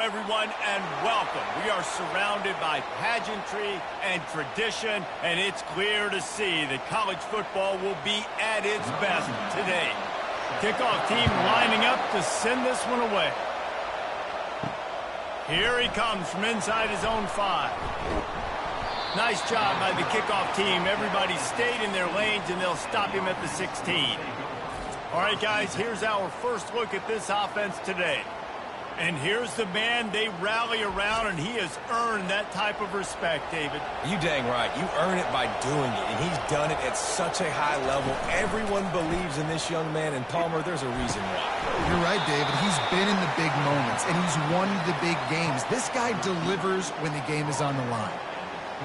Everyone, and welcome. We are surrounded by pageantry and tradition, and it's clear to see that college football will be at its best today. Kickoff team lining up to send this one away. Here he comes from inside his own 5. Nice job by the kickoff team. Everybody stayed in their lanes, and they'll stop him at the 16. All right, guys, here's our first look at this offense today. And here's the man they rally around, and he has earned that type of respect, David. You dang right. You earn it by doing it, and he's done it at such a high level. Everyone believes in this young man, and Palmer, there's a reason why. You're right, David. He's been in the big moments, and he's won the big games. This guy delivers when the game is on the line.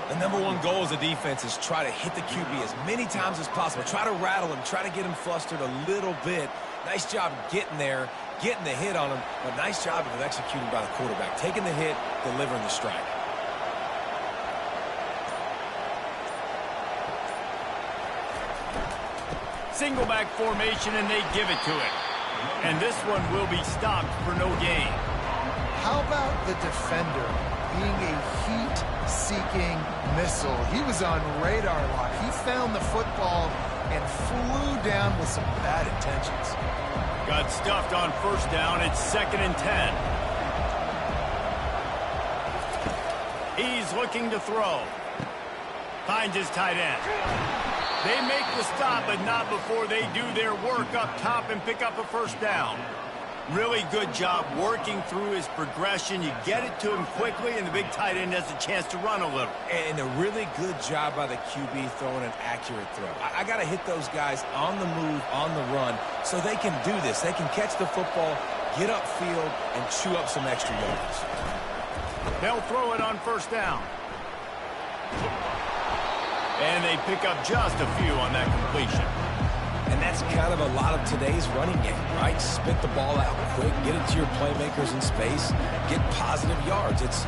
The number one goal as a defense is try to hit the QB as many times as possible. Try to rattle him, try to get him flustered a little bit. Nice job getting there, getting the hit on him, but nice job of executing by the quarterback. Taking the hit, delivering the strike. Single back formation, and they give it to it. And this one will be stopped for no gain. How about the defender being a heat-seeking missile? He was on radar lock. He found the football and flew down with some bad intentions. Got stuffed on first down. It's 2nd and 10. He's looking to throw. Finds his tight end. They make the stop, but not before they do their work up top and pick up a first down. Really good job working through his progression. You get it to him quickly, and the big tight end has a chance to run a little. And a really good job by the QB throwing an accurate throw. I got to hit those guys on the move, on the run, so they can do this. They can catch the football, get upfield, and chew up some extra yards. They'll throw it on first down. And they pick up just a few on that completion. And that's kind of a lot of today's running game, right? Spit the ball out quick, get it to your playmakers in space, get positive yards. It's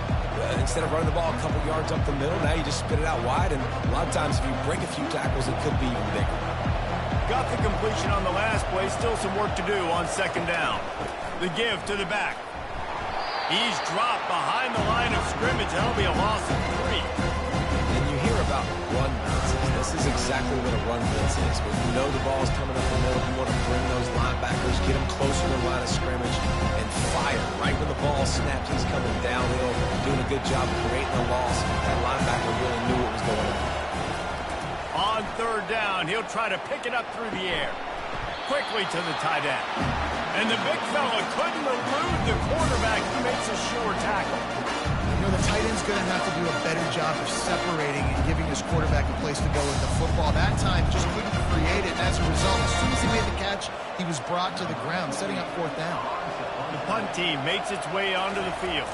instead of running the ball a couple yards up the middle, now you just spit it out wide, and a lot of times if you break a few tackles, it could be even bigger. Got the completion on the last play. Still some work to do on 2nd down. The give to the back. He's dropped behind the line of scrimmage. That'll be a loss of 3. And you hear about run blitzes. This is exactly what a run blitz is. When you know the ball's coming up the middle, you want to bring those linebackers, get them closer to the line of scrimmage, and fire. Right when the ball snaps, he's coming downhill, doing a good job of creating a loss. That linebacker really knew what was going on. On 3rd down, he'll try to pick it up through the air. Quickly to the tight end. And the big fella couldn't elude the quarterback. He makes a sure tackle. You know, the tight end's going to have to do a better job of separating and giving his quarterback a place to go with the football. That time just couldn't create it. And as a result, as soon as he made the catch, he was brought to the ground, setting up 4th down. The punt team makes its way onto the field.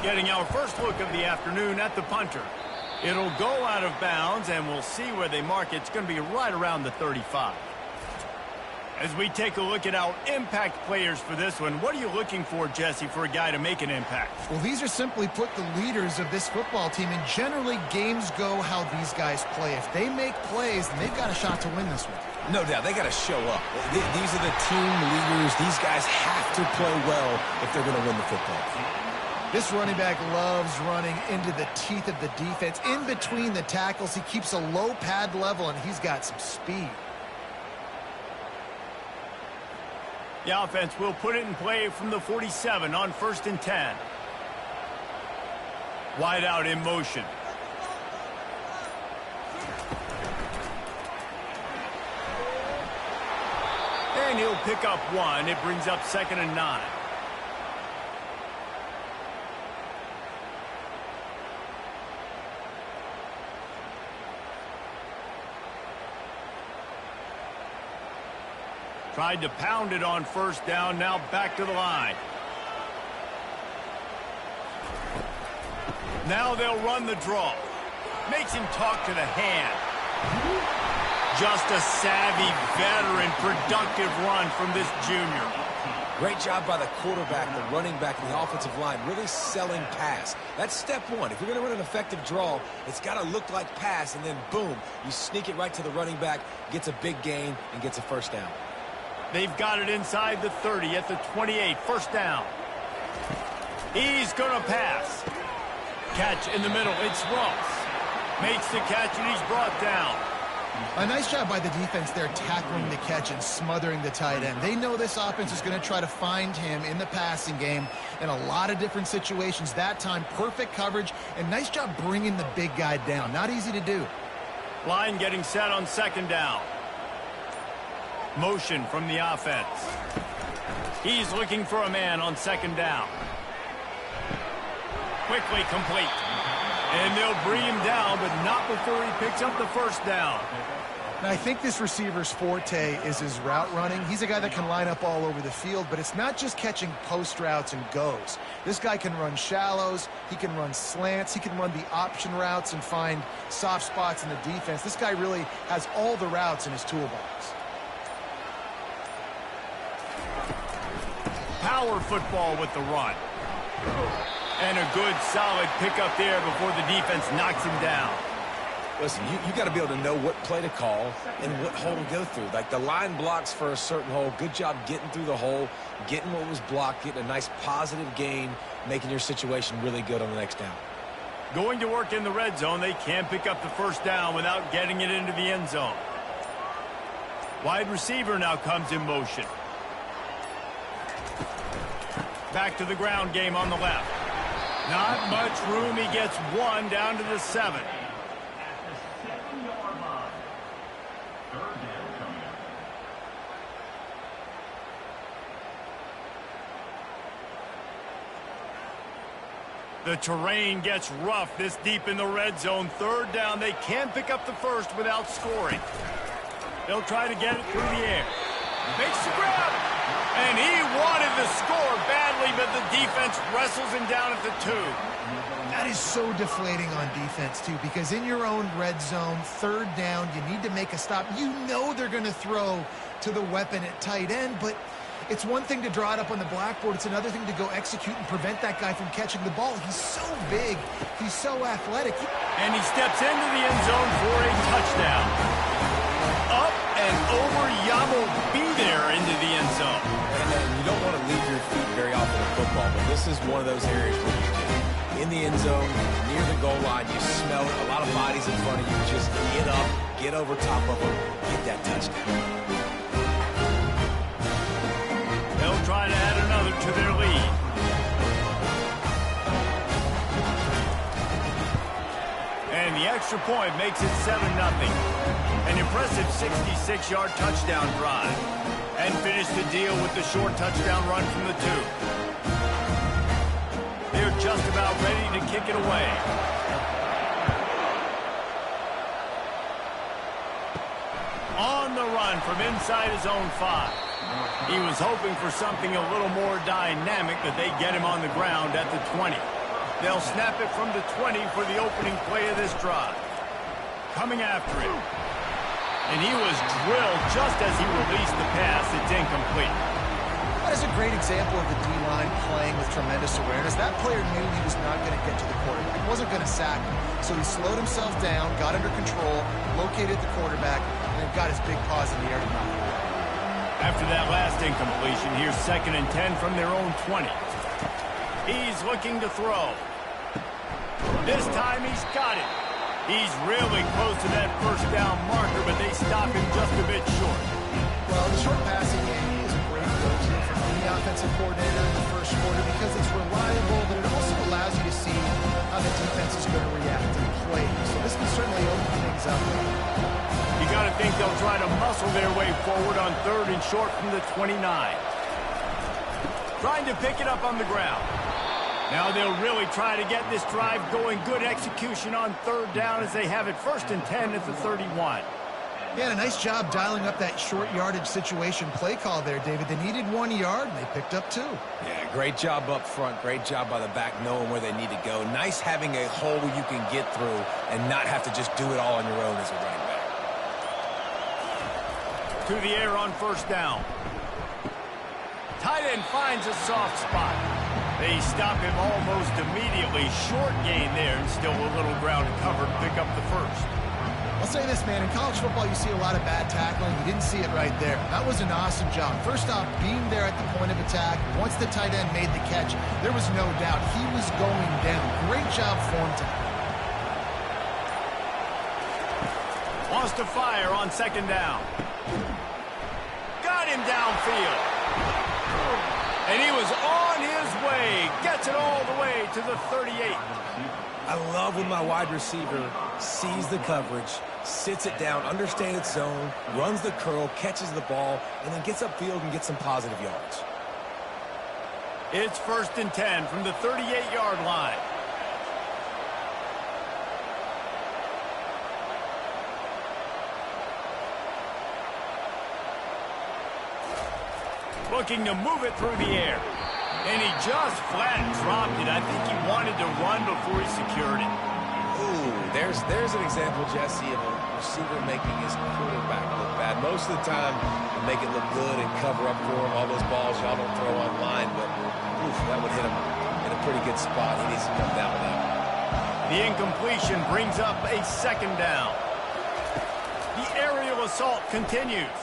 Getting our first look of the afternoon at the punter. It'll go out of bounds, and we'll see where they mark it. It's going to be right around the 35. As we take a look at our impact players for this one, what are you looking for, Jesse, for a guy to make an impact? Well, these are simply put the leaders of this football team, and generally games go how these guys play. If they make plays, then they've got a shot to win this one. No doubt, they got to show up. These are the team leaders. These guys have to play well if they're going to win the football. This running back loves running into the teeth of the defense. In between the tackles, he keeps a low pad level, and he's got some speed. The offense will put it in play from the 47 on 1st and 10. Wide out in motion. And he'll pick up 1. It brings up 2nd and 9. Tried to pound it on first down, now back to the line. Now they'll run the draw. Makes him talk to the hand. Just a savvy, veteran, productive run from this junior. Great job by the quarterback, the running back, and the offensive line, really selling pass. That's step one. If you're going to run an effective draw, it's got to look like pass, and then boom, you sneak it right to the running back, gets a big gain, and gets a first down. They've got it inside the 30 at the 28. First down. He's going to pass. Catch in the middle. It's Ross. Makes the catch, and he's brought down. A nice job by the defense there tackling the catch and smothering the tight end. They know this offense is going to try to find him in the passing game in a lot of different situations. That time, perfect coverage, and nice job bringing the big guy down. Not easy to do. Line getting set on second down. Motion from the offense. He's looking for a man on second down. Quickly complete. And they'll bring him down, but not before he picks up the first down. Now, I think this receiver's forte is his route running. He's a guy that can line up all over the field, but it's not just catching post routes and goes. This guy can run shallows, he can run slants, he can run the option routes and find soft spots in the defense. This guy really has all the routes in his toolbox. Power football with the run. And a good, solid pickup there before the defense knocks him down. Listen, you got to be able to know what play to call and what hole to go through. Like the line blocks for a certain hole. Good job getting through the hole, getting what was blocked, getting a nice positive gain, making your situation really good on the next down. Going to work in the red zone, they can't pick up the first down without getting it into the end zone. Wide receiver now comes in motion. Back to the ground game on the left. Not much room. He gets one down to the 7. The terrain gets rough this deep in the red zone. Third down. They can't pick up the first without scoring. They'll try to get it through the air. Makes the grab. And he wanted the score badly, but the defense wrestles him down at the 2. That is so deflating on defense, too, because in your own red zone, third down, you need to make a stop. You know they're going to throw to the weapon at tight end, but it's one thing to draw it up on the blackboard. It's another thing to go execute and prevent that guy from catching the ball. He's so big. He's so athletic. And he steps into the end zone for a touchdown. Up and over. Yamo be there into the end zone. And you don't want to leave your feet very often in football, but this is one of those areas where you can. In the end zone, near the goal line, you smell it. A lot of bodies in front of you. Just get up, get over top of them, get that touchdown. They'll try to add another to their lead. And the extra point makes it 7-0. An impressive 66-yard touchdown drive. And finish the deal with the short touchdown run from the 2. They're just about ready to kick it away. On the run from inside his own 5. He was hoping for something a little more dynamic, but they get him on the ground at the 20. They'll snap it from the 20 for the opening play of this drive. Coming after him. And he was drilled just as he released the pass. It's incomplete. That is a great example of the D-line playing with tremendous awareness. That player knew he was not going to get to the quarterback. He wasn't going to sack him. So he slowed himself down, got under control, located the quarterback, and then got his big paws in the air to knock him out. After that last incompletion, here's 2nd and 10 from their own 20. He's looking to throw. This time he's got it. He's really close to that first down marker, but they stop him just a bit short. Well, the short passing game is a great go-to for any offensive coordinator in the first quarter because it's reliable, but it also allows you to see how the defense is going to react to the play. So this can certainly open things up. You got to think they'll try to muscle their way forward on 3rd and short from the 29. Trying to pick it up on the ground. Now they'll really try to get this drive going. Good execution on 3rd down as they have it 1st and 10 at the 31. Yeah, a nice job dialing up that short yardage situation play call there, David. They needed 1 yard, and they picked up 2. Yeah, great job up front. Great job by the back knowing where they need to go. Nice having a hole where you can get through and not have to just do it all on your own as a running back. To the air on 1st down. Tight end finds a soft spot. They stop him almost immediately. Short gain there and still a little ground to cover to pick up the first. I'll say this, man. In college football, you see a lot of bad tackling. You didn't see it right there. That was an awesome job. First off, being there at the point of attack. Once the tight end made the catch, there was no doubt he was going down. Great job for him to... Wants to fire on second down. Got him downfield. And he was on his way. Gets it all the way to the 38. I love when my wide receiver sees the coverage, sits it down, understands its zone, runs the curl, catches the ball, and then gets upfield and gets some positive yards. It's 1st and 10 from the 38-yard line. Looking to move it through the air. And he just flat dropped it. I think he wanted to run before he secured it. Ooh, there's an example, Jesse, of a receiver making his quarterback look bad. Most of the time, they make it look good and cover up for him. All those balls y'all don't throw online, but oof, that would hit him in a pretty good spot. He needs to come down with that. The incompletion brings up a second down. The aerial assault continues.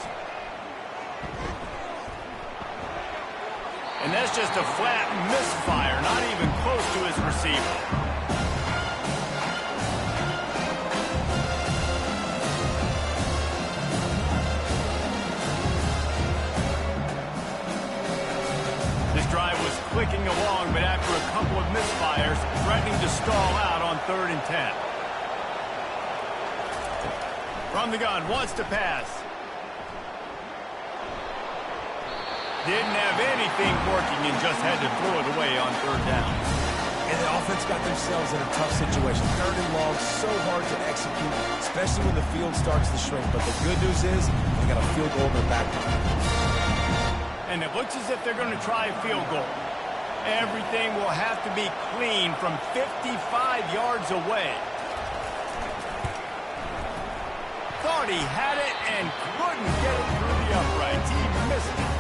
And that's just a flat misfire, not even close to his receiver. This drive was clicking along, but after a couple of misfires, threatening to stall out on 3rd and 10. From the gun, wants to pass. Didn't have anything working and just had to throw it away on 3rd down. And the offense got themselves in a tough situation. 3rd and long, so hard to execute, especially when the field starts to shrink. But the good news is they got a field goal in their back pocket. And it looks as if they're going to try a field goal. Everything will have to be clean from 55 yards away. Thought he had it and couldn't get it through the uprights. He missed it.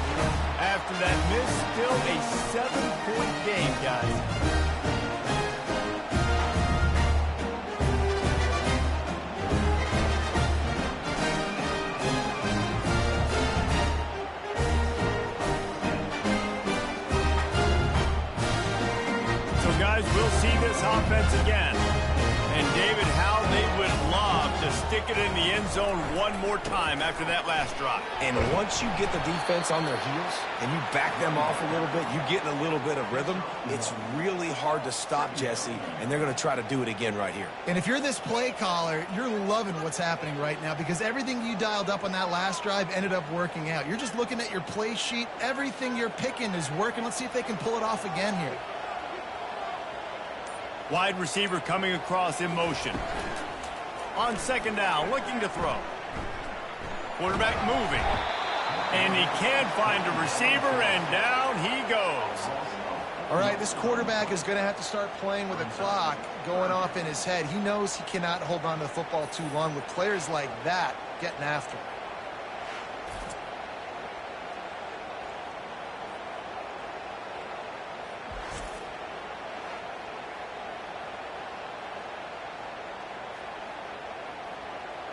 After that miss, still a 7-point game, guys. So, guys, we'll see this offense again. And, David, how they would love to stick it in the end zone one more time after that last drive. And once you get the defense on their heels and you back them off a little bit, you get in a little bit of rhythm, it's really hard to stop, Jesse, and they're going to try to do it again right here. And if you're this play caller, you're loving what's happening right now because everything you dialed up on that last drive ended up working out. You're just looking at your play sheet. Everything you're picking is working. Let's see if they can pull it off again here. Wide receiver coming across in motion. On 2nd down, looking to throw. Quarterback moving. And he can't find a receiver, and down he goes. All right, this quarterback is going to have to start playing with a clock going off in his head. He knows he cannot hold on to the football too long with players like that getting after him.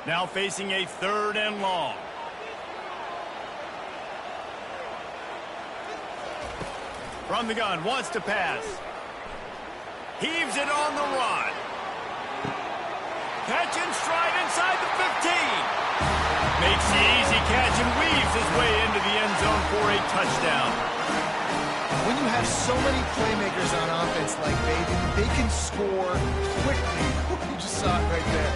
Now facing a 3rd and long. From the gun, wants to pass. Heaves it on the run. Catch and stride inside the 15. Makes the easy catch and weaves his way into the end zone for a touchdown. When you have so many playmakers on offense like they can score quickly. You just saw it right there.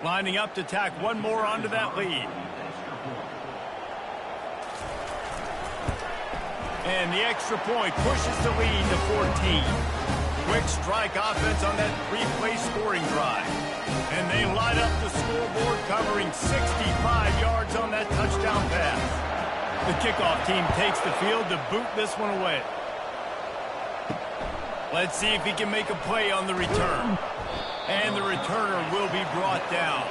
Lining up to tack one more onto that lead. And the extra point pushes the lead to 14. Quick strike offense on that 3-play scoring drive. And they light up the scoreboard, covering 65 yards on that touchdown pass. The kickoff team takes the field to boot this one away. Let's see if he can make a play on the return. And the returner will be brought down.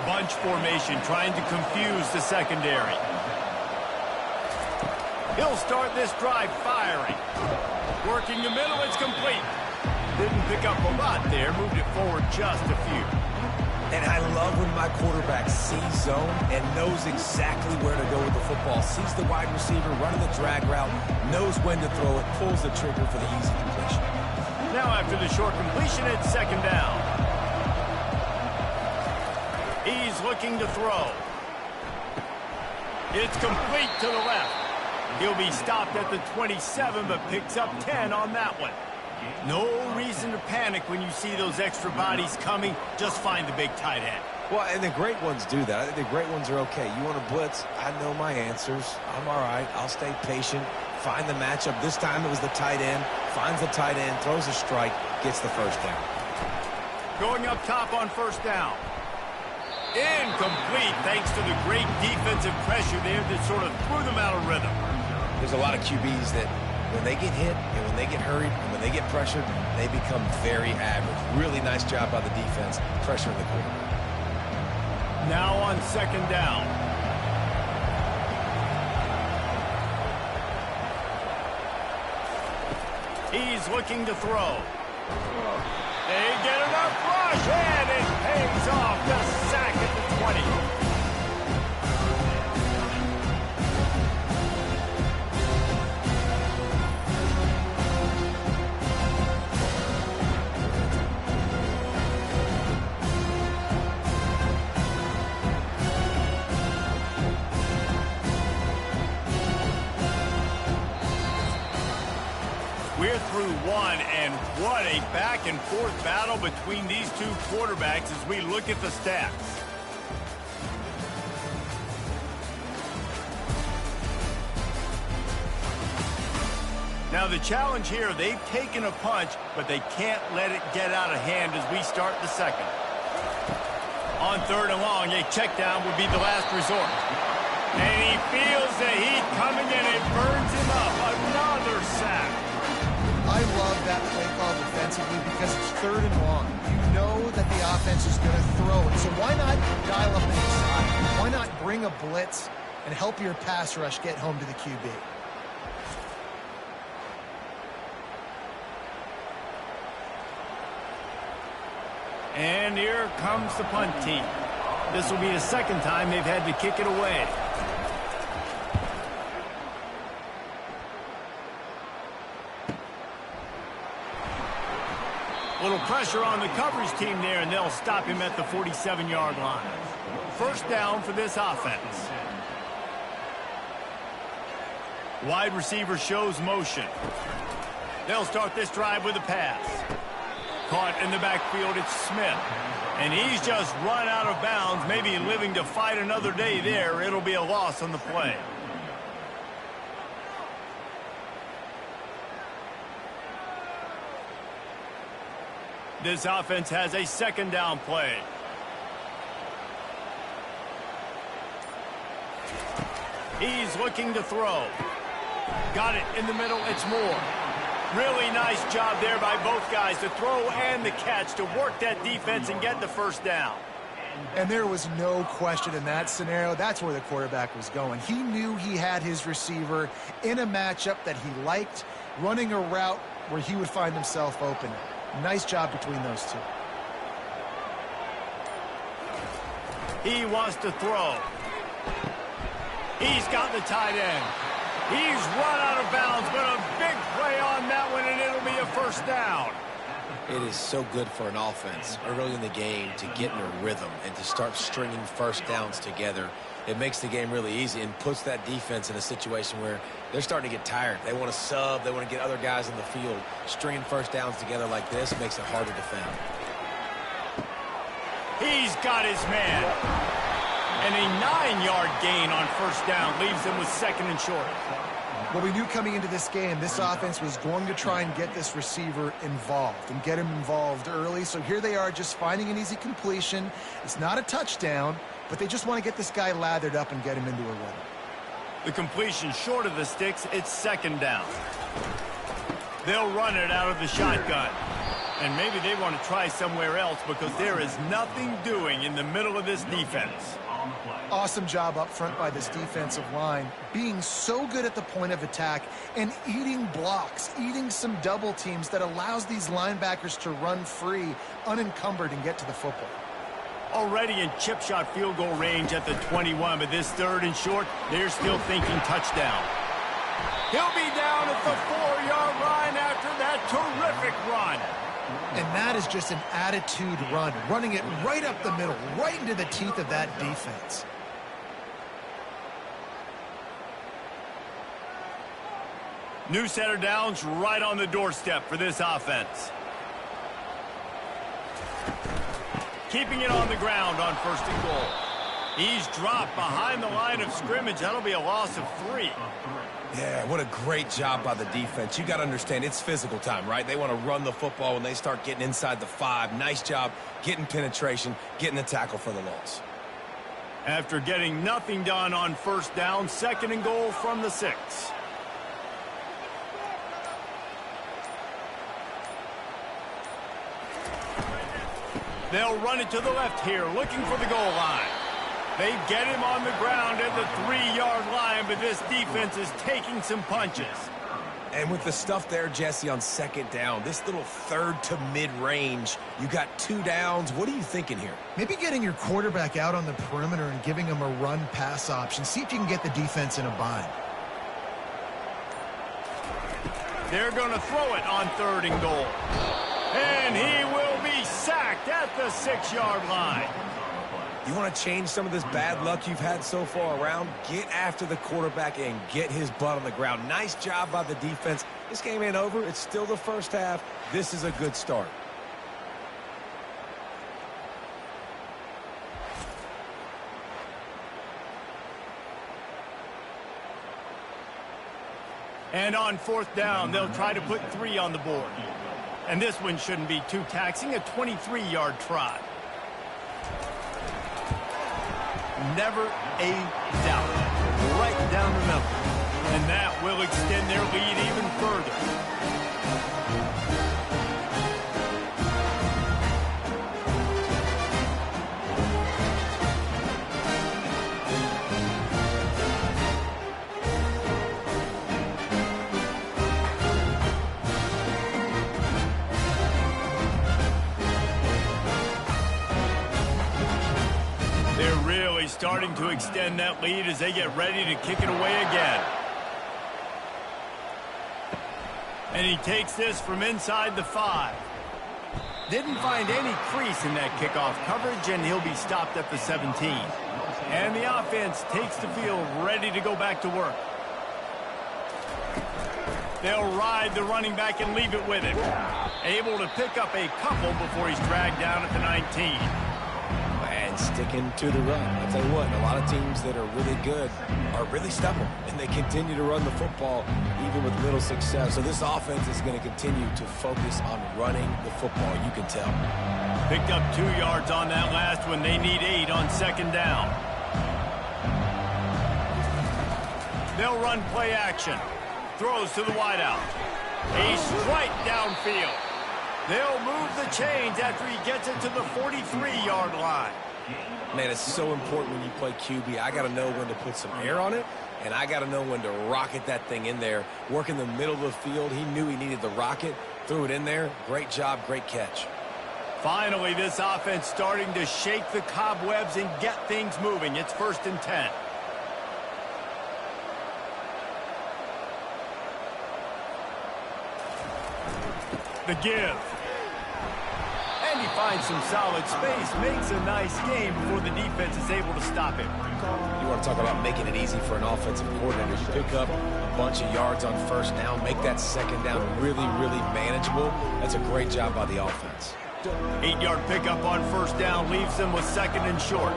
Bunch formation, trying to confuse the secondary. He'll start this drive firing. Working the middle, it's complete. Didn't pick up a lot there, moved it forward just a few. And I love when my quarterback sees zone and knows exactly where to go with the football. Sees the wide receiver running the drag route, knows when to throw it, pulls the trigger for the easy completion. Now after the short completion, it's second down. He's looking to throw. It's complete to the left. He'll be stopped at the 27, but picks up 10 on that one. No reason to panic when you see those extra bodies coming. Just find the big tight end. Well, and the great ones do that. I think the great ones are okay. You want to blitz? I know my answers. I'm all right. I'll stay patient. Find the matchup. This time it was the tight end. Finds the tight end, throws a strike, gets the first down. Going up top on first down. Incomplete thanks to the great defensive pressure there that sort of threw them out of rhythm. There's a lot of QBs that when they get hit and when they get hurried and when they get pressured, they become very average. Really nice job by the defense, pressuring the quarterback. Now on second down. He's looking to throw. They get enough rush, and it pays off. The sack at the 20. We're through one, and what a back-and-forth battle between these two quarterbacks as we look at the stats. Now the challenge here, they've taken a punch, but they can't let it get out of hand as we start the second. On third and long, a check down would be the last resort. And he feels the heat coming, and it burns him up. Another sack. I love that play call defensively because it's third and long. You know that the offense is going to throw it. So why not dial up inside? Why not bring a blitz and help your pass rush get home to the QB? And here comes the punt team. This will be the second time they've had to kick it away. Little pressure on the coverage team there, and they'll stop him at the 47-yard line. First down for this offense. Wide receiver shows motion. They'll start this drive with a pass. Caught in the backfield, it's Smith. And he's just run out of bounds, maybe living to fight another day there. It'll be a loss on the play. This offense has a second down play. He's looking to throw. Got it in the middle, it's Moore. Really nice job there by both guys to throw and the catch to work that defense and get the first down. And there was no question in that scenario. That's where the quarterback was going. He knew he had his receiver in a matchup that he liked, running a route where he would find himself open. Nice job between those two. He wants to throw. He's got the tight end. He's run out of bounds, but a big play on that one, and it'll be a first down. It is so good for an offense early in the game to get in a rhythm and to start stringing first downs together. It makes the game really easy and puts that defense in a situation where they're starting to get tired. They want to sub. They want to get other guys in the field. Stringing first downs together like this makes it hard to defend. He's got his man. And a 9-yard gain on first down leaves him with second and short. Well, we knew coming into this game, this offense was going to try and get this receiver involved and get him involved early. So here they are just finding an easy completion. It's not a touchdown, but they just want to get this guy lathered up and get him into a run. The completion short of the sticks, it's second down. They'll run it out of the shotgun. And maybe they want to try somewhere else because there is nothing doing in the middle of this defense. Awesome job up front by this defensive line, being so good at the point of attack and eating blocks, eating some double teams that allows these linebackers to run free, unencumbered, and get to the football. Already in chip shot field goal range at the 21, but this third and short, they're still thinking touchdown. He'll be down at the 4-yard line after that terrific run. And that is just an attitude run, running it right up the middle, right into the teeth of that defense. New set of downs right on the doorstep for this offense. Keeping it on the ground on first and goal. He's dropped behind the line of scrimmage. That'll be a loss of 3. Yeah, what a great job by the defense. You got to understand, it's physical time, right? They want to run the football when they start getting inside the 5. Nice job getting penetration, getting the tackle for the loss. After getting nothing done on first down, second and goal from the 6. They'll run it to the left here, looking for the goal line. They get him on the ground at the 3-yard line, but this defense is taking some punches. And with the stuff there, Jesse, on second down, this little third to mid-range, you got 2 downs. What are you thinking here? Maybe getting your quarterback out on the perimeter and giving him a run-pass option. See if you can get the defense in a bind. They're going to throw it on third and goal. And he will be sacked at the 6-yard line. You want to change some of this bad luck you've had so far around? Get after the quarterback and get his butt on the ground. Nice job by the defense. This game ain't over. It's still the first half. This is a good start. And on fourth down, they'll try to put 3 on the board. And this one shouldn't be too taxing, a 23-yard try. Never a doubt. Right down the middle. And that will extend their lead even further. Starting to extend that lead as they get ready to kick it away again. And he takes this from inside the 5. Didn't find any crease in that kickoff coverage, and he'll be stopped at the 17. And the offense takes the field ready to go back to work. They'll ride the running back and leave it with him. Able to pick up a couple before he's dragged down at the 19. Sticking to the run. I'll tell you what, a lot of teams that are really good are really stubborn, and they continue to run the football even with little success. So this offense is going to continue to focus on running the football, you can tell. Picked up 2 yards on that last one. They need 8 on second down. They'll run play action. Throws to the wideout. A strike downfield. They'll move the chains after he gets it to the 43-yard line. Man, it's so important when you play QB. I got to know when to put some air on it, and I got to know when to rocket that thing in there. Work in the middle of the field. He knew he needed the rocket, threw it in there. Great job, great catch. Finally, this offense starting to shake the cobwebs and get things moving. It's 1st and 10. The give. And he finds some solid space, makes a nice game before the defense is able to stop him. You want to talk about making it easy for an offensive coordinator. You pick up a bunch of yards on first down, make that second down really, really manageable. That's a great job by the offense. 8-yard pickup on first down leaves them with second and short.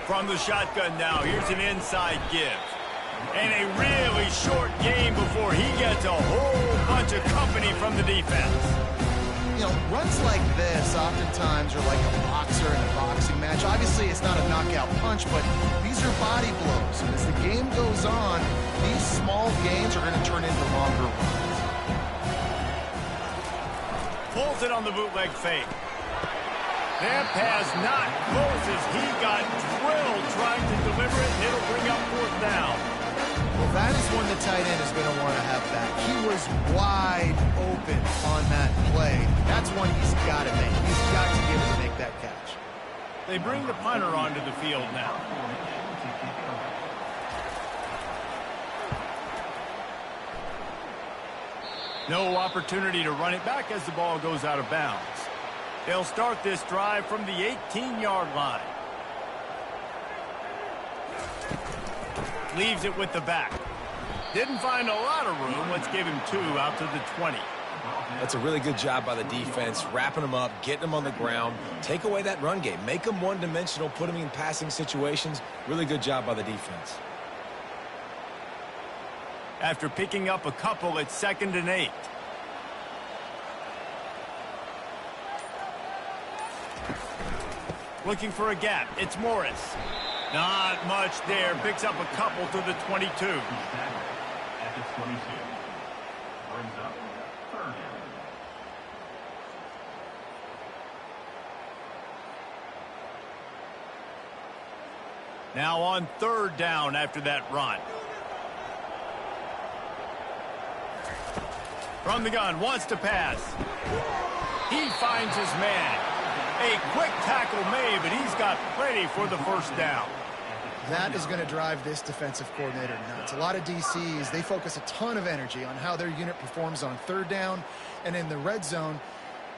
From the shotgun now, here's an inside give. And a really short game before he gets a whole bunch of company from the defense. You know, runs like this oftentimes are like a boxer in a boxing match. Obviously, it's not a knockout punch, but these are body blows. And as the game goes on, these small gains are going to turn into longer runs. Pulls it on the bootleg fake. That pass not close as he got drilled trying to deliver it, and it'll bring up 4th down. Well, that is one the tight end is going to want to have back. He was wide open on that play. That's one he's got to make. He's got to be able to make that catch. They bring the punter onto the field now. No opportunity to run it back as the ball goes out of bounds. They'll start this drive from the 18-yard line. Leaves it with the back. Didn't find a lot of room. Let's give him 2 out to the 20. That's a really good job by the defense, wrapping them up, getting them on the ground. Take away that run game. Make them one-dimensional, put them in passing situations. Really good job by the defense. After picking up a couple, it's 2nd and 8. Looking for a gap. It's Morris. Not much there. Picks up a couple to the 22. At the 22. Brings up 3rd down. Now on 3rd down after that run. From the gun, wants to pass. He finds his man. A quick tackle made, but he's got plenty for the 1st down. That is going to drive this defensive coordinator nuts. A lot of DCs, they focus a ton of energy on how their unit performs on 3rd down and in the red zone.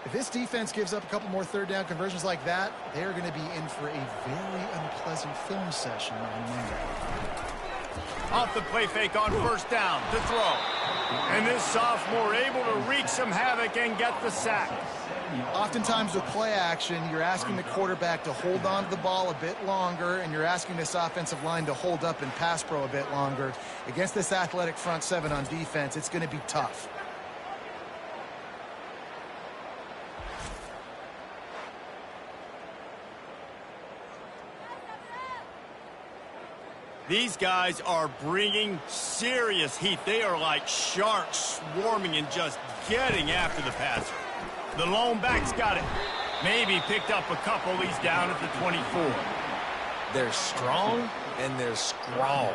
If this defense gives up a couple more 3rd down conversions like that, they are going to be in for a very unpleasant film session on Monday. Off the play fake on 1st down to throw. And this sophomore able to wreak some havoc and get the sack. Oftentimes with play action, you're asking the quarterback to hold on to the ball a bit longer, and you're asking this offensive line to hold up in pass pro a bit longer. Against this athletic front 7 on defense, it's going to be tough. These guys are bringing serious heat. They are like sharks swarming and just getting after the passer. The lone back's got it. Maybe picked up a couple. He's down at the 24. They're strong and they're strong.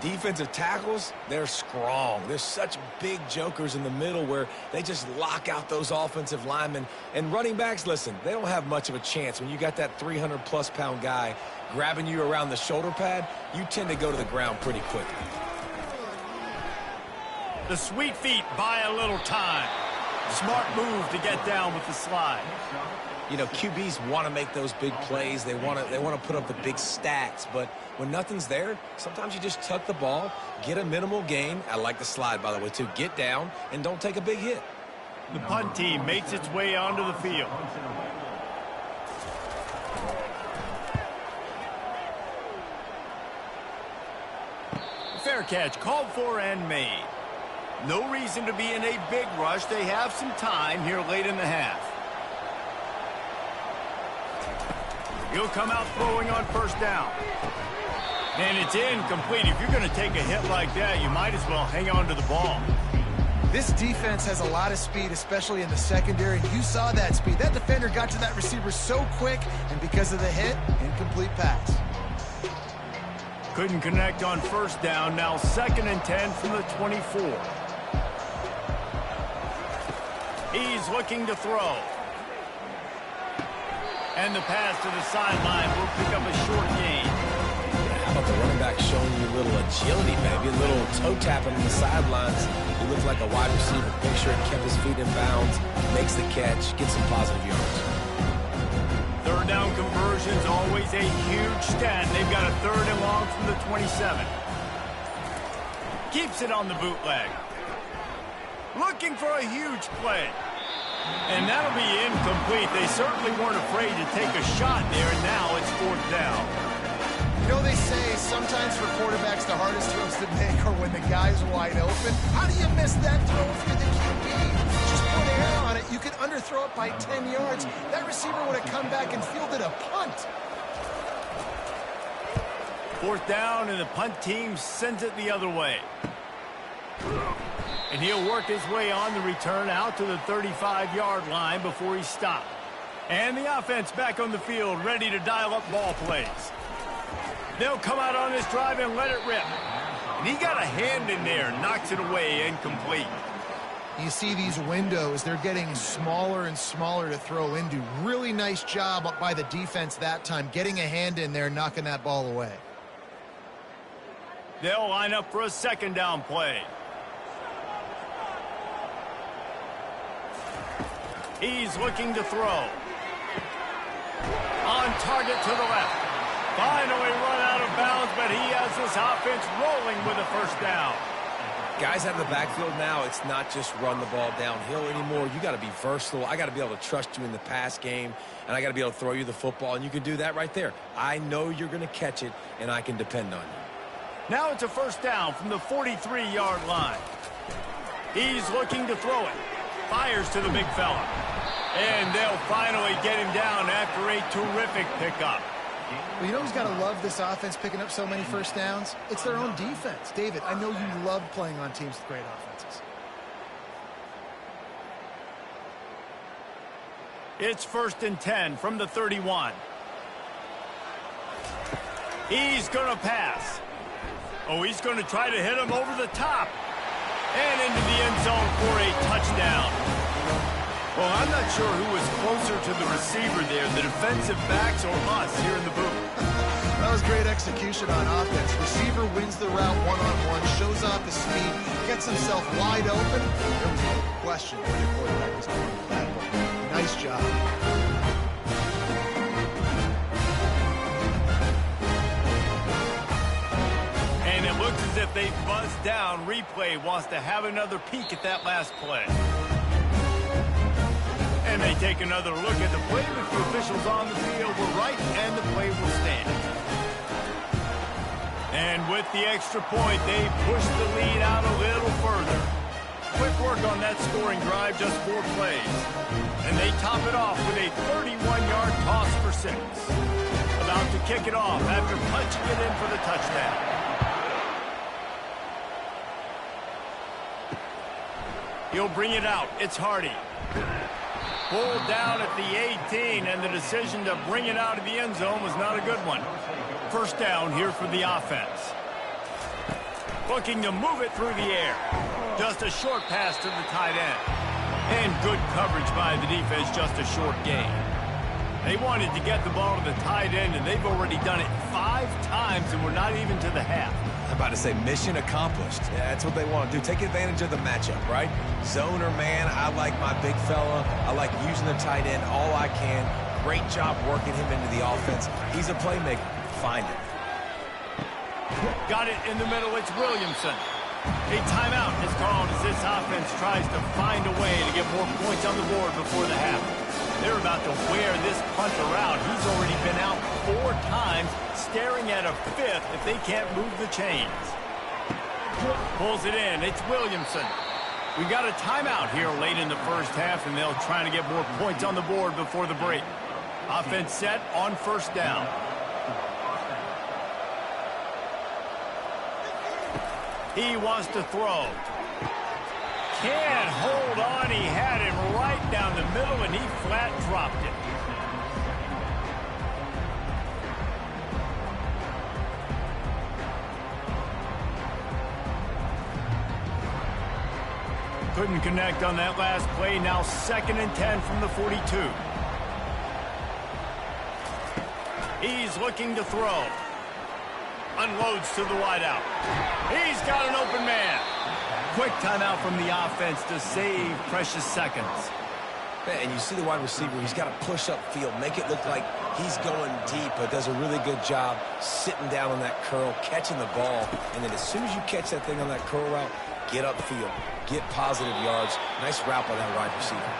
Defensive tackles, they're strong. There's such big jokers in the middle where they just lock out those offensive linemen. And running backs, listen, they don't have much of a chance. When you got that 300-plus pound guy grabbing you around the shoulder pad, you tend to go to the ground pretty quickly. The sweet feet buy a little time. Smart move to get down with the slide. You know, QBs want to make those big plays. They want to put up the big stats. But when nothing's there, sometimes you just tuck the ball, get a minimal gain. I like the slide, by the way, too. Get down and don't take a big hit. The punt team makes its way onto the field. Fair catch called for and made. No reason to be in a big rush. They have some time here late in the half. He'll come out throwing on 1st down. And it's incomplete. If you're going to take a hit like that, you might as well hang on to the ball. This defense has a lot of speed, especially in the secondary, and you saw that speed. That defender got to that receiver so quick, and because of the hit, incomplete pass. Couldn't connect on 1st down. Now 2nd and 10 from the 24. He's looking to throw. And the pass to the sideline will pick up a short gain. How about the running back showing you a little agility, maybe a little toe tapping on the sidelines. He looked like a wide receiver. Make sure he kept his feet in bounds, makes the catch, gets some positive yards. 3rd down conversion's always a huge stat. They've got a 3rd and long from the 27. Keeps it on the bootleg. Looking for a huge play. And that'll be incomplete. They certainly weren't afraid to take a shot there, and now it's 4th down. You know, they say sometimes for quarterbacks the hardest throws to make are when the guy's wide open. How do you miss that throw if you're the QB? Just put air on it. You could underthrow it by 10 yards. That receiver would have come back and fielded a punt. 4th down, and the punt team sends it the other way. And he'll work his way on the return out to the 35-yard line before he's stopped. And the offense back on the field, ready to dial up ball plays. They'll come out on this drive and let it rip. And he got a hand in there, knocks it away, incomplete. You see these windows, they're getting smaller and smaller to throw into. Really nice job by the defense that time, getting a hand in there, knocking that ball away. They'll line up for a 2nd down play. He's looking to throw. On target to the left. Finally run out of bounds, but he has this offense rolling with a 1st down. Guys out of the backfield now, it's not just run the ball downhill anymore. You got to be versatile. I got to be able to trust you in the pass game, and I got to be able to throw you the football, and you can do that right there. I know you're going to catch it, and I can depend on you. Now it's a 1st down from the 43-yard line. He's looking to throw it. Fires to the big fella. And they'll finally get him down after a terrific pickup. Well, you know who's got to love this offense picking up so many 1st downs? It's their own defense. David, I know you love playing on teams with great offenses. It's 1st and 10 from the 31. He's going to pass. Oh, he's going to try to hit him over the top. And into the end zone for a touchdown. Well, I'm not sure who was closer to the receiver there, the defensive backs or us here in the booth. That was great execution on offense. Receiver wins the route one-on-one, shows off his speed, gets himself wide open. There was no question where the quarterback was going with that ball. Nice job. And it looks as if they buzzed down. Replay wants to have another peek at that last play. And they take another look at the play, but the officials on the field were right, and the play will stand. And with the extra point, they push the lead out a little further. Quick work on that scoring drive, just 4 plays. And they top it off with a 31-yard toss for 6. About to kick it off after punching it in for the touchdown. He'll bring it out. It's Hardy. Pulled down at the 18, and the decision to bring it out of the end zone was not a good one. 1st down here for the offense. Looking to move it through the air. Just a short pass to the tight end. And good coverage by the defense, just a short gain. They wanted to get the ball to the tight end, and they've already done it 5 times, and we're not even to the half. I'm about to say mission accomplished. Yeah, that's what they want to do. Take advantage of the matchup, right? Zone or man, I like my big fella. I like using the tight end all I can. Great job working him into the offense. He's a playmaker. Find it. Got it in the middle. It's Williamson. A timeout is called as this offense tries to find a way to get more points on the board before the half. They're about to wear this punter out. He's already been out 4 times, staring at a 5th if they can't move the chains. Pulls it in. It's Williamson. We got a timeout here late in the 1st half, and they'll try to get more points on the board before the break. Offense set on 1st down. He wants to throw. Can't hold on. He had him right down the middle, and he flat dropped it. Couldn't connect on that last play. Now 2nd and 10 from the 42. He's looking to throw. Unloads to the wideout. He's got an open man. Quick timeout from the offense to save precious seconds. And you see the wide receiver, he's got to push upfield, make it look like he's going deep, but does a really good job sitting down on that curl, catching the ball, and then as soon as you catch that thing on that curl route, get upfield, get positive yards. Nice route by that wide receiver.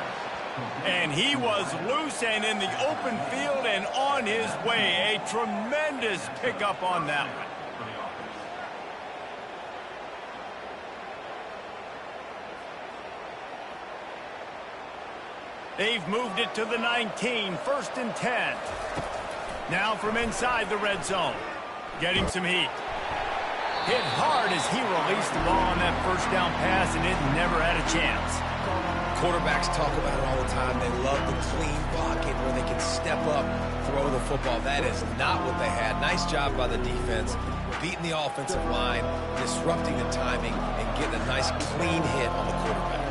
And he was loose and in the open field and on his way. A tremendous pickup on that one. They've moved it to the 19, 1st and 10. Now from inside the red zone. Getting some heat. Hit hard as he released the ball on that first down pass, and it never had a chance. Quarterbacks talk about it all the time. They love the clean pocket where they can step up, throw the football. That is not what they had. Nice job by the defense, beating the offensive line, disrupting the timing, and getting a nice clean hit on the quarterback.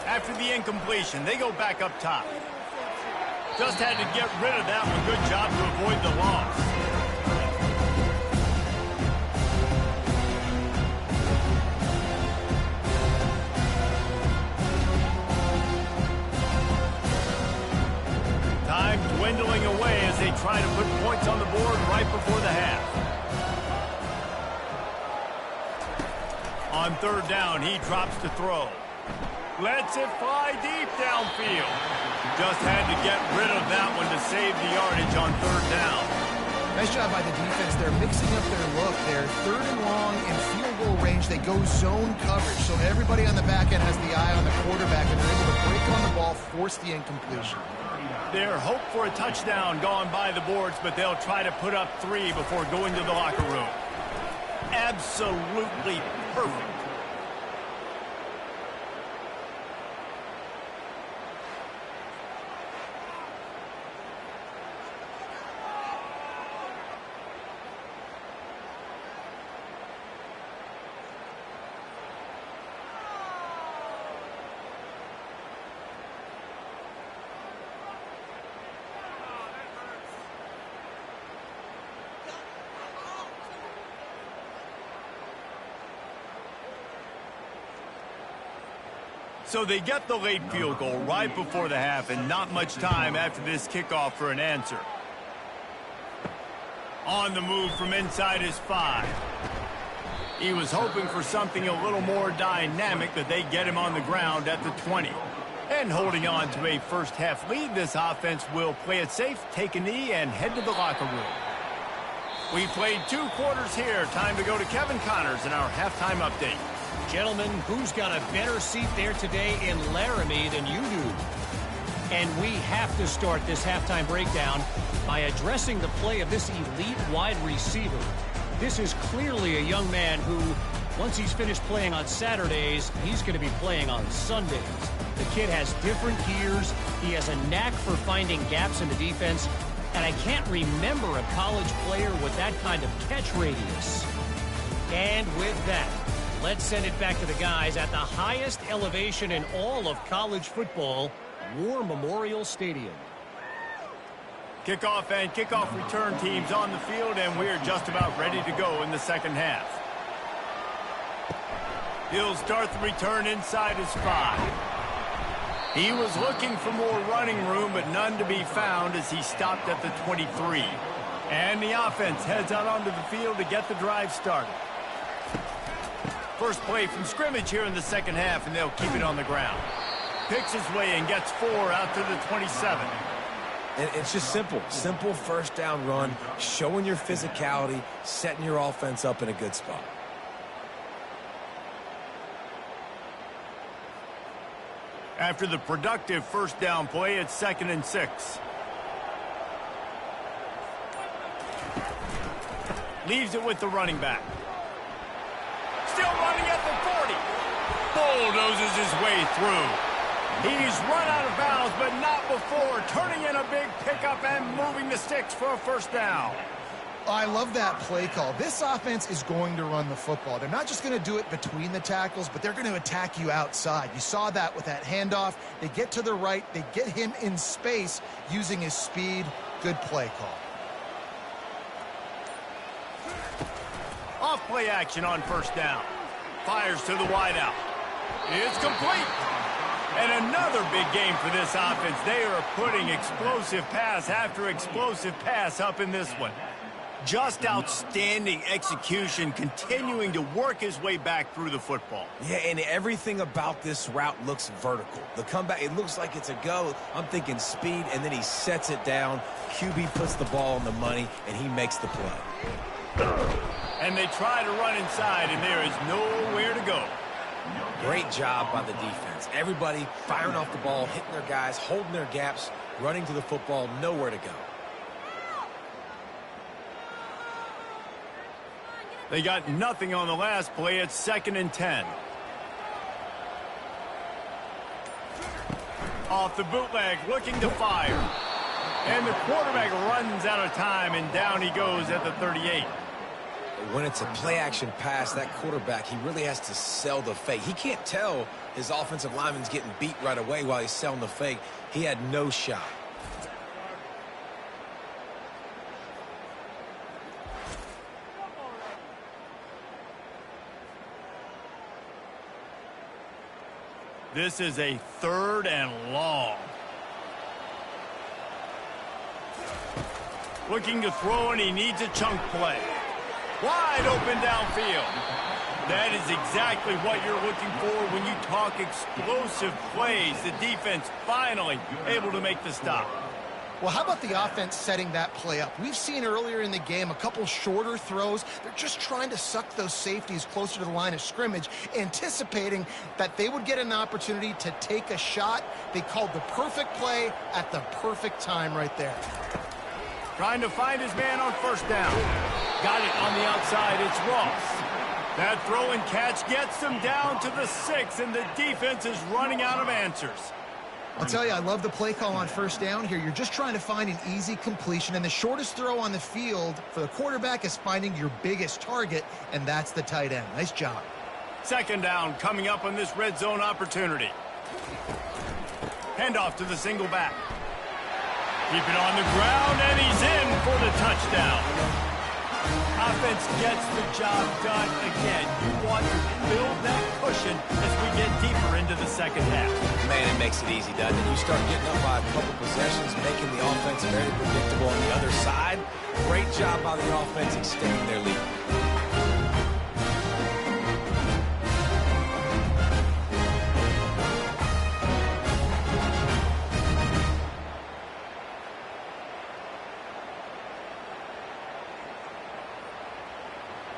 After the incompletion, they go back up top. Just had to get rid of that one. Good job to avoid the loss. Time dwindling away as they try to put points on the board right before the half. On 3rd down, he drops to throw. Lets it fly deep downfield. Just had to get rid of that one to save the yardage on 3rd down. Nice job by the defense. They're mixing up their look. They're 3rd and long in field goal range. They go zone coverage. So everybody on the back end has the eye on the quarterback, and they're able to break on the ball, force the incompletion. Their hope for a touchdown gone by the boards, but they'll try to put up 3 before going to the locker room. Absolutely perfect. So they get the late field goal right before the half, and not much time after this kickoff for an answer. On the move from inside his 5. He was hoping for something a little more dynamic, that they get him on the ground at the 20. And holding on to a first half lead, this offense will play it safe, take a knee, and head to the locker room. We played 2 quarters here. Time to go to Kevin Connors in our halftime update. Gentlemen, who's got a better seat there today in Laramie than you do? And we have to start this halftime breakdown by addressing the play of this elite wide receiver. This is clearly a young man who, once he's finished playing on Saturdays, he's going to be playing on Sundays. The kid has different gears. He has a knack for finding gaps in the defense. And I can't remember a college player with that kind of catch radius. And with that, let's send it back to the guys at the highest elevation in all of college football, War Memorial Stadium. Kickoff and kickoff return teams on the field, and we're just about ready to go in the second half. He'll start the return inside his 5. He was looking for more running room, but none to be found as he stopped at the 23. And the offense heads out onto the field to get the drive started. First play from scrimmage here in the second half, and they'll keep it on the ground. Picks his way and gets 4 out to the 27. And it's just simple. Simple first down run, showing your physicality, setting your offense up in a good spot. After the productive first down play, it's 2nd and 6. Leaves it with the running back. Still running at the 40. Bulldozes his way through. He's run out of bounds, but not before turning in a big pickup and moving the sticks for a first down. I love that play call. This offense is going to run the football. They're not just going to do it between the tackles, but they're going to attack you outside. You saw that with that handoff. They get to the right. They get him in space using his speed. Good play call. Off play action on first down. Fires to the wideout. It's complete. And another big game for this offense. They are putting explosive pass after explosive pass up in this one. Just outstanding execution, continuing to work his way back through the football. Yeah, and everything about this route looks vertical. The comeback, it looks like it's a go. I'm thinking speed, and then he sets it down. QB puts the ball on the money, and he makes the play. And they try to run inside, and there is nowhere to go. Great job by the defense. Everybody firing off the ball, hitting their guys, holding their gaps, running to the football, nowhere to go. They got nothing on the last play. It's 2nd and 10. Off the bootleg, looking to fire. And the quarterback runs out of time, and down he goes at the 38. When it's a play-action pass, that quarterback, he really has to sell the fake. He can't tell his offensive lineman's getting beat right away while he's selling the fake. He had no shot. This is a 3rd and long. Looking to throw, and he needs a chunk play. Wide open downfield. That is exactly what you're looking for when you talk explosive plays. The defense finally able to make the stop. Well, how about the offense setting that play up? We've seen earlier in the game a couple shorter throws. They're just trying to suck those safeties closer to the line of scrimmage, anticipating that they would get an opportunity to take a shot. They called the perfect play at the perfect time right there. Trying to find his man on 1st down. Got it on the outside. It's Ross. That throw and catch gets them down to the 6, and the defense is running out of answers. I'll tell you, I love the play call on 1st down here. You're just trying to find an easy completion, and the shortest throw on the field for the quarterback is finding your biggest target, and that's the tight end. Nice job. 2nd down coming up on this red zone opportunity. Handoff to the single back. Keep it on the ground, and he's in for the touchdown. Offense gets the job done again. You want to build that cushion as we get deeper into the 2nd half. Man, it makes it easy, doesn't it? You start getting up by a couple possessions, making the offense very predictable on the other side. Great job by the offense extending their lead.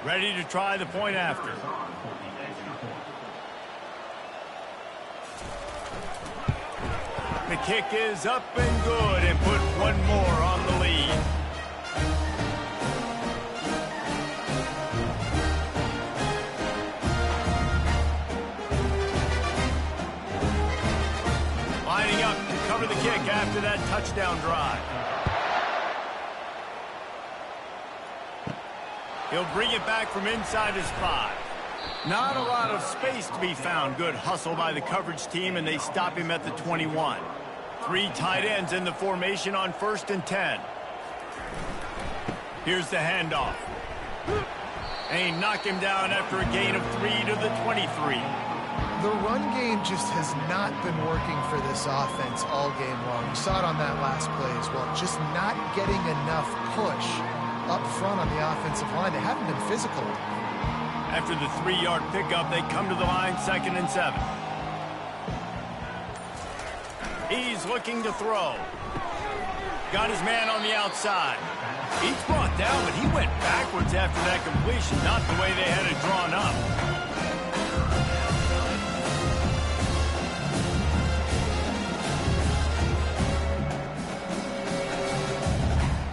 Ready to try the point after. The kick is up and good, and put one more on the lead. Lining up to cover the kick after that touchdown drive. He'll bring it back from inside his 5. Not a lot of space to be found. Good hustle by the coverage team, and they stop him at the 21. 3 tight ends in the formation on 1st and 10. Here's the handoff. And he knocked him down after a gain of 3 to the 23. The run game just has not been working for this offense all game long. You saw it on that last play as well. Just not getting enough push up front on the offensive line. They haven't been physical. After the 3-yard pickup, they come to the line 2nd and 7. He's looking to throw. Got his man on the outside. He's brought down, but he went backwards after that completion, not the way they had it drawn up.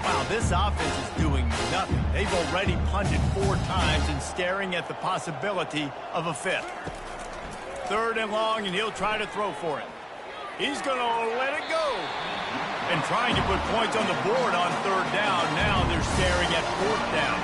Wow, this offense is doing nothing. They've already punted 4 times and staring at the possibility of a 5th. 3rd and long, and he'll try to throw for it. He's going to let it go. And trying to put points on the board on 3rd down. Now they're staring at 4th down.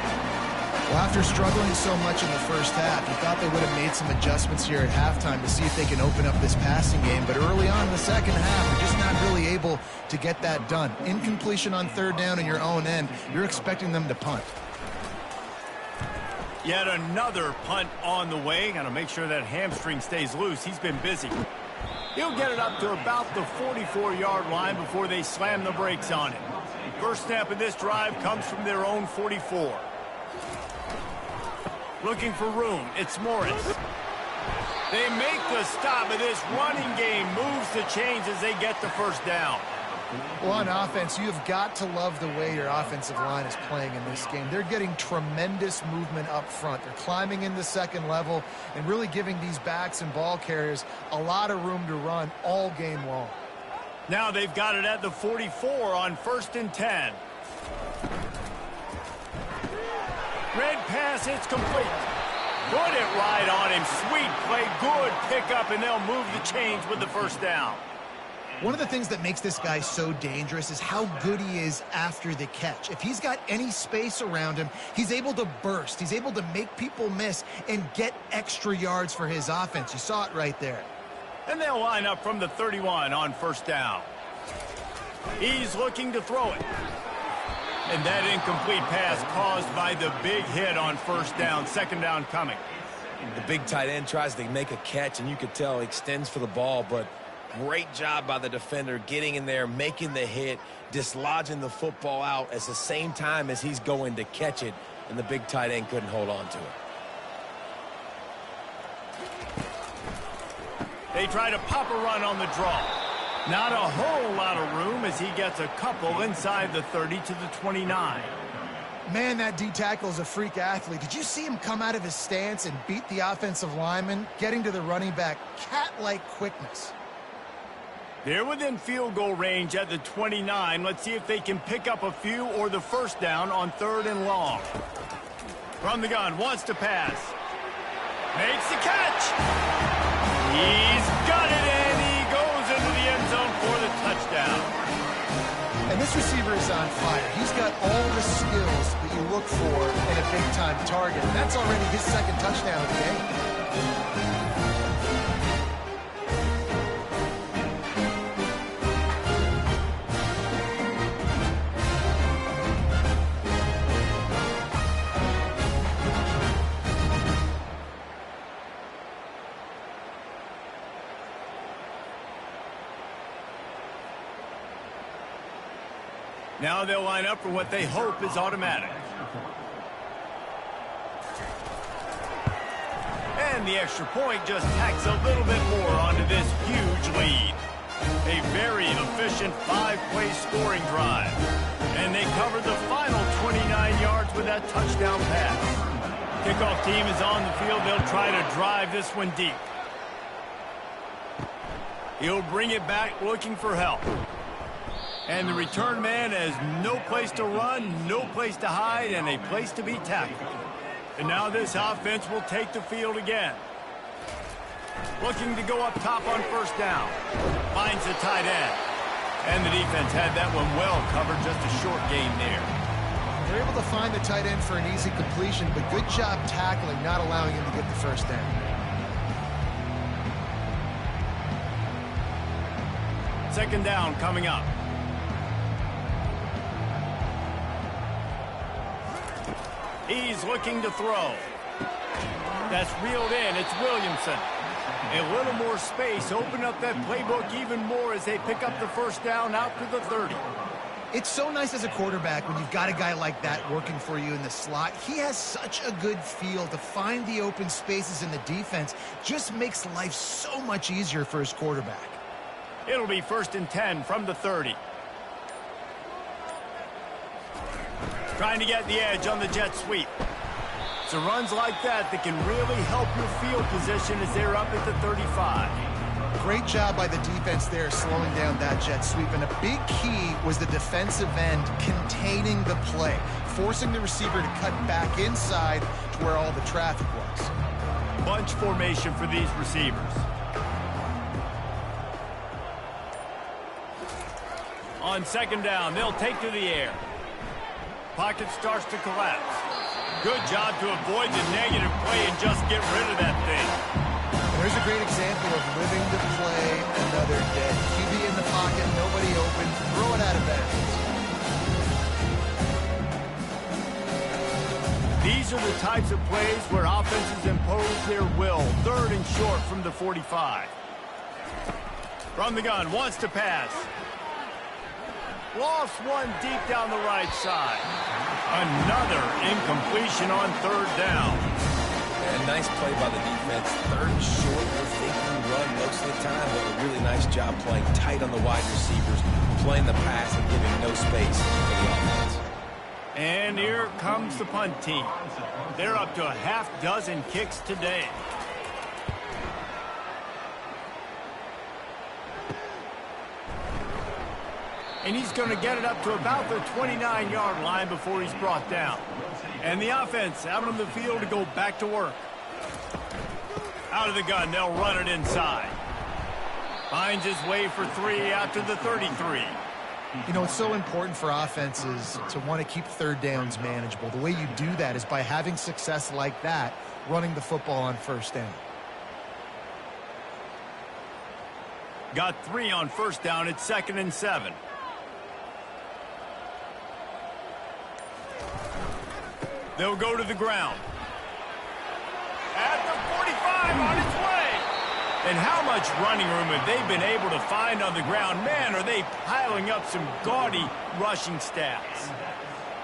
Well, after struggling so much in the first half, you thought they would have made some adjustments here at halftime to see if they can open up this passing game. But early on in the second half, they're just not really able to get that done. Incompletion on 3rd down in your own end, you're expecting them to punt. Yet another punt on the way. Got to make sure that hamstring stays loose. He's been busy. He'll get it up to about the 44-yard line before they slam the brakes on it. First snap of this drive comes from their own 44. Looking for room. It's Morris. They make the stop, but this running game moves the chains as they get the first down. Well, on offense, you've got to love the way your offensive line is playing in this game. They're getting tremendous movement up front. They're climbing in the second level and really giving these backs and ball carriers a lot of room to run all game long. Now they've got it at the 44 on 1st and 10. Red pass, it's complete. Put it right on him. Sweet play, good pickup, and they'll move the chains with the first down. One of the things that makes this guy so dangerous is how good he is after the catch. If he's got any space around him, he's able to burst. He's able to make people miss and get extra yards for his offense. You saw it right there. And they'll line up from the 31 on 1st down. He's looking to throw it. And that incomplete pass caused by the big hit on 1st down. 2nd down coming. The big tight end tries to make a catch, and you could tell he extends for the ball, but great job by the defender getting in there, making the hit, dislodging the football out at the same time as he's going to catch it, and the big tight end couldn't hold on to it. They try to pop a run on the draw. Not a whole lot of room as he gets a couple inside the 30 to the 29. Man, that D-tackle is a freak athlete. Did you see him come out of his stance and beat the offensive lineman, getting to the running back? Cat-like quickness. They're within field goal range at the 29. Let's see if they can pick up a few or the first down on 3rd and long. From the gun, wants to pass. Makes the catch. He's got it, and he goes into the end zone for the touchdown. And this receiver is on fire. He's got all the skills that you look for in a big-time target. And that's already his 2nd touchdown of the game. Now they'll line up for what they hope is automatic. And the extra point just tacks a little bit more onto this huge lead. A very efficient 5-play scoring drive. And they covered the final 29 yards with that touchdown pass. Kickoff team is on the field. They'll try to drive this one deep. He'll bring it back looking for help. And the return man has no place to run, no place to hide, and a place to be tackled. And now this offense will take the field again. Looking to go up top on 1st down. Finds the tight end. And the defense had that one well covered, just a short gain there. They're able to find the tight end for an easy completion, but good job tackling, not allowing him to get the first down. Second down coming up. He's looking to throw. That's reeled in. It's Williamson. A little more space. Open up that playbook even more as they pick up the first down out to the 30. It's so nice as a quarterback when you've got a guy like that working for you in the slot. He has such a good feel to find the open spaces in the defense. Just makes life so much easier for his quarterback. It'll be 1st and 10 from the 30. Trying to get the edge on the jet sweep. So runs like that can really help your field position as they're up at the 35. Great job by the defense there slowing down that jet sweep. And a big key was the defensive end containing the play, forcing the receiver to cut back inside to where all the traffic was. Bunch formation for these receivers. On 2nd down, they'll take to the air. Pocket starts to collapse. Good job to avoid the negative play and just get rid of that thing. There's a great example of living to play another day. QB in the pocket, nobody open, throw it out of bounds. These are the types of plays where offenses impose their will. 3rd and short from the 45. From the gun, wants to pass. Lost one deep down the right side. Another incompletion on third down. And nice play by the defense. Third and short, they're thinking run most of the time, but a really nice job playing tight on the wide receivers, playing the pass and giving no space for the offense. And here comes the punt team. They're up to a half dozen kicks today. And he's going to get it up to about the 29-yard line before he's brought down. And the offense out on the field to go back to work. Out of the gun, they'll run it inside. Finds his way for 3 out to the 33. You know, it's so important for offenses to want to keep third downs manageable. The way you do that is by having success like that, running the football on first down. Got 3 on first down. It's 2nd and 7. They'll go to the ground. At the 45, on its way. And how much running room have they been able to find on the ground? Man, are they piling up some gaudy rushing stats.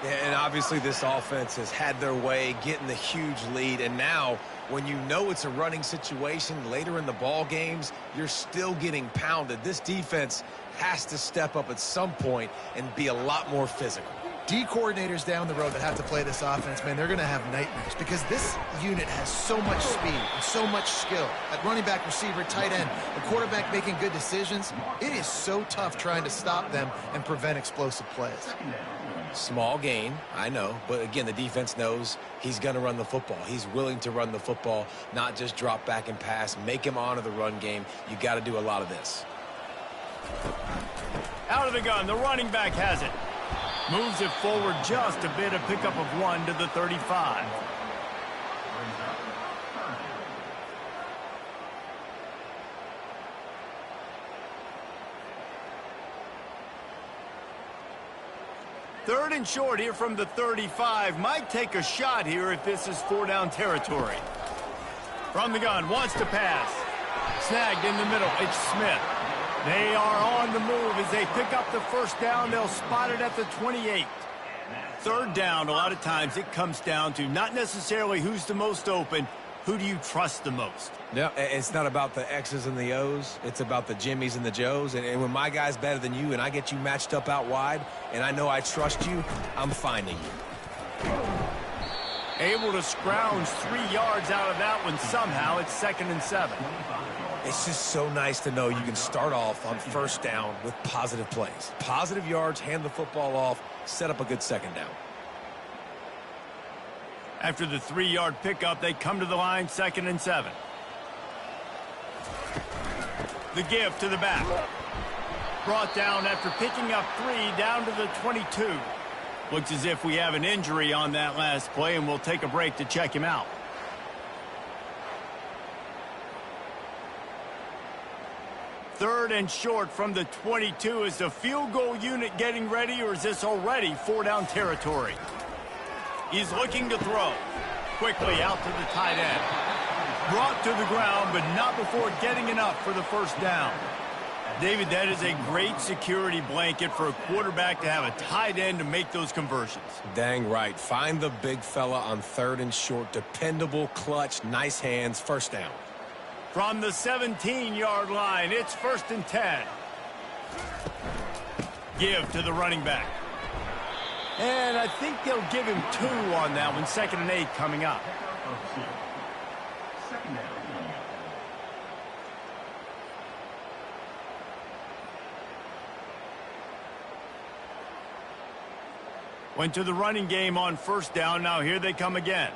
Yeah, and obviously this offense has had their way, getting the huge lead. And now, when you know it's a running situation later in the ball games, you're still getting pounded. This defense has to step up at some point and be a lot more physical. D coordinators down the road that have to play this offense, man, they're going to have nightmares because this unit has so much speed and so much skill. At running back, receiver, tight end, the quarterback making good decisions, it is so tough trying to stop them and prevent explosive plays. Small gain, I know, but again, the defense knows he's going to run the football. He's willing to run the football, not just drop back and pass, make him honor the run game. You got to do a lot of this. Out of the gun, the running back has it. Moves it forward just a bit, a pickup of 1 to the 35. Third and short here from the 35. Might take a shot here if this is 4-down territory. From the gun, wants to pass. Snagged in the middle, it's Smith. They are on the move as they pick up the first down. They'll spot it at the 28. Third down, a lot of times it comes down to not necessarily who's the most open, who do you trust the most? Yeah, it's not about the X's and the O's. It's about the Jimmys and the Joes. And when my guy's better than you and I get you matched up out wide and I know I trust you, I'm finding you. Able to scrounge 3 yards out of that one somehow. It's 2nd and 7. It's just so nice to know you can start off on first down with positive plays. Positive yards, hand the football off, set up a good second down. After the 3-yard pickup, they come to the line, 2nd and 7. The give to the back. Brought down after picking up 3 down to the 22. Looks as if we have an injury on that last play, and we'll take a break to check him out. Third and short from the 22. Is the field goal unit getting ready, or is this already 4-down territory? He's looking to throw. Quickly out to the tight end. Brought to the ground, but not before getting enough for the first down. David, that is a great security blanket for a quarterback to have a tight end to make those conversions. Dang right. Find the big fella on third and short. Dependable, clutch, nice hands, first down. From the 17-yard line, it's 1st and 10. Give to the running back. And I think they'll give him 2 on that one. 2nd and 8 coming up. Went to the running game on first down. Now here they come again.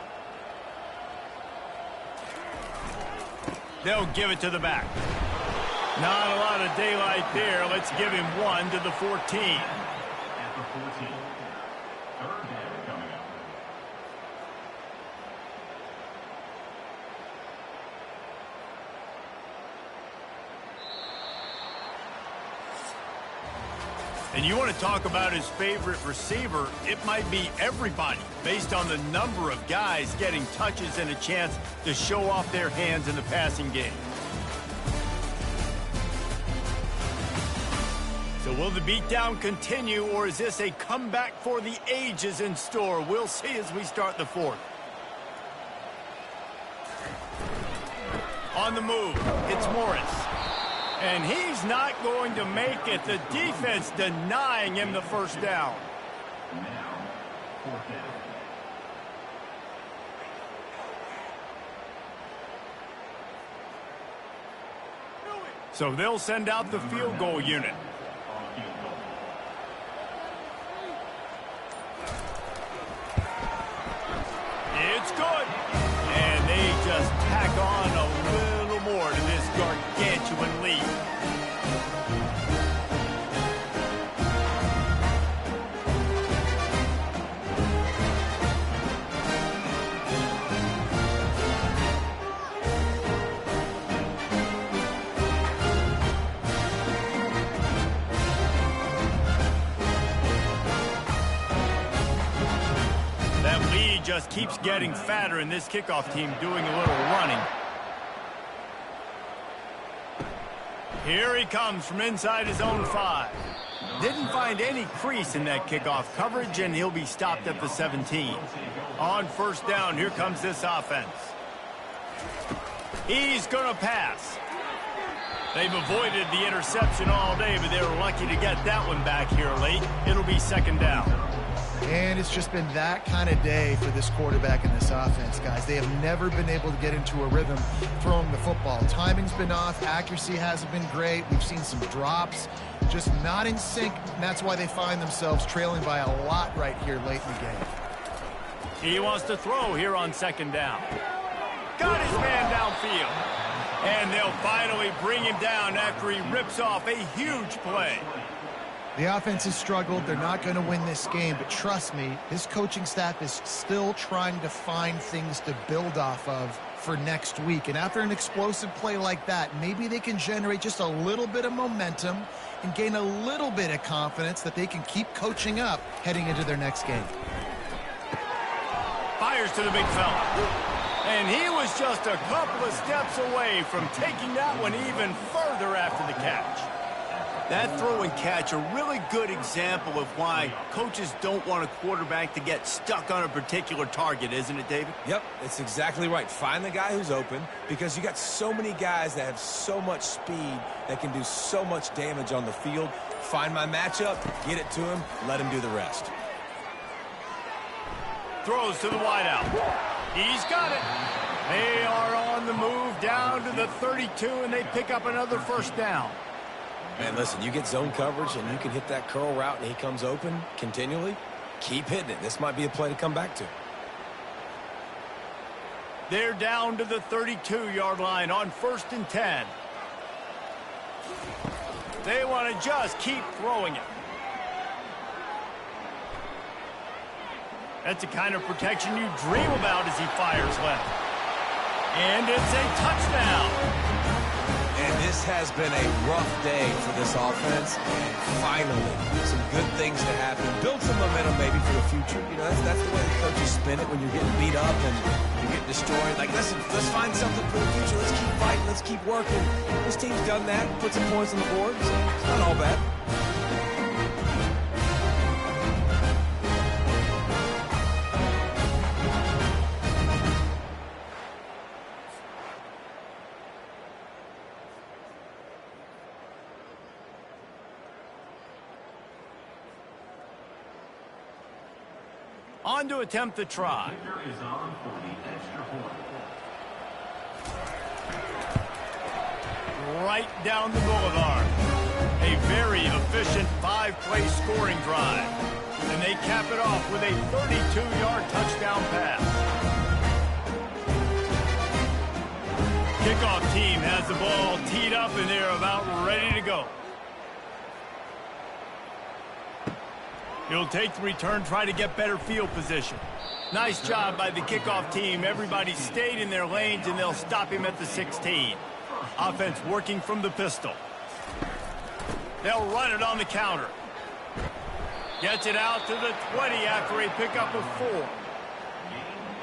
They'll give it to the back. Not a lot of daylight there. Let's give him 1 to the 14. At the 14. Third down coming up. And you want to talk about his favorite receiver, it might be everybody based on the number of guys getting touches and a chance to show off their hands in the passing game. So Will the beatdown continue, or is this a comeback for the ages in store? We'll see as we start the fourth. On the move, it's Morris. And he's not going to make it. The defense denying him the first down. Now, fourth down. So they'll send out the field goal unit. It's good. And they just tack on a little more to this gargantuan lead. Just keeps getting fatter, and this kickoff team doing a little running. Here he comes from inside his own 5. Didn't find any crease in that kickoff coverage, and he'll be stopped at the 17. On first down, here comes this offense. He's going to pass. They've avoided the interception all day, but they were lucky to get that one back here late. It'll be second down. And it's just been that kind of day for this quarterback and this offense, guys. They have never been able to get into a rhythm throwing the football. Timing's been off. Accuracy hasn't been great. We've seen some drops. Just not in sync, and that's why they find themselves trailing by a lot right here late in the game. He wants to throw here on second down. Got his man downfield. And they'll finally bring him down after he rips off a huge play. The offense has struggled. They're not going to win this game, but trust me, this coaching staff is still trying to find things to build off of for next week. And after an explosive play like that, maybe they can generate just a little bit of momentum and gain a little bit of confidence that they can keep coaching up heading into their next game. Fires to the big fella. And he was just a couple of steps away from taking that one even further after the catch. That throw and catch, a really good example of why coaches don't want a quarterback to get stuck on a particular target, isn't it, David? Yep, it's exactly right. Find the guy who's open, because you got so many guys that have so much speed that can do so much damage on the field. Find my matchup, get it to him, let him do the rest. Throws to the wideout. He's got it. They are on the move down to the 32, and they pick up another first down. Man, listen, you get zone coverage and you can hit that curl route and he comes open continually, keep hitting it. This might be a play to come back to. They're down to the 32-yard line on 1st and 10. They want to just keep throwing it. That's the kind of protection you dream about as he fires left. And it's a touchdown. And this has been a rough day for this offense. And finally, some good things to happen. Build some momentum maybe for the future. You know, that's the way the coaches spin it when you're getting beat up and you're getting destroyed. Like, listen, let's find something for the future. Let's keep fighting. Let's keep working. This team's done that. Put some points on the board. So it's not all bad. On to attempt the try. Kicker is on for the extra point. Right down the boulevard. A very efficient 5-play scoring drive. And they cap it off with a 32-yard touchdown pass. Kickoff team has the ball teed up and they're about ready to go. He'll take the return, try to get better field position. Nice job by the kickoff team. Everybody stayed in their lanes, and they'll stop him at the 16. Offense working from the pistol. They'll run it on the counter. Gets it out to the 20 after a pickup of 4. Gain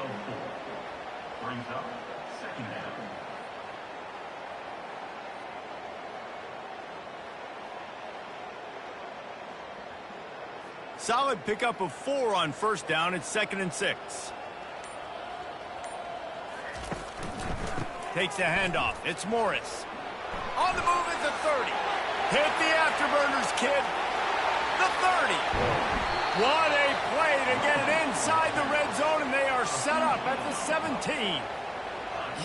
of 4. Brings up second down. solid pickup of 4 on first down. It's 2nd and 6. Takes the handoff. It's Morris. On the move at the 30. Hit the afterburners, kid. The 30. What a play to get it inside the red zone, and they are set up at the 17.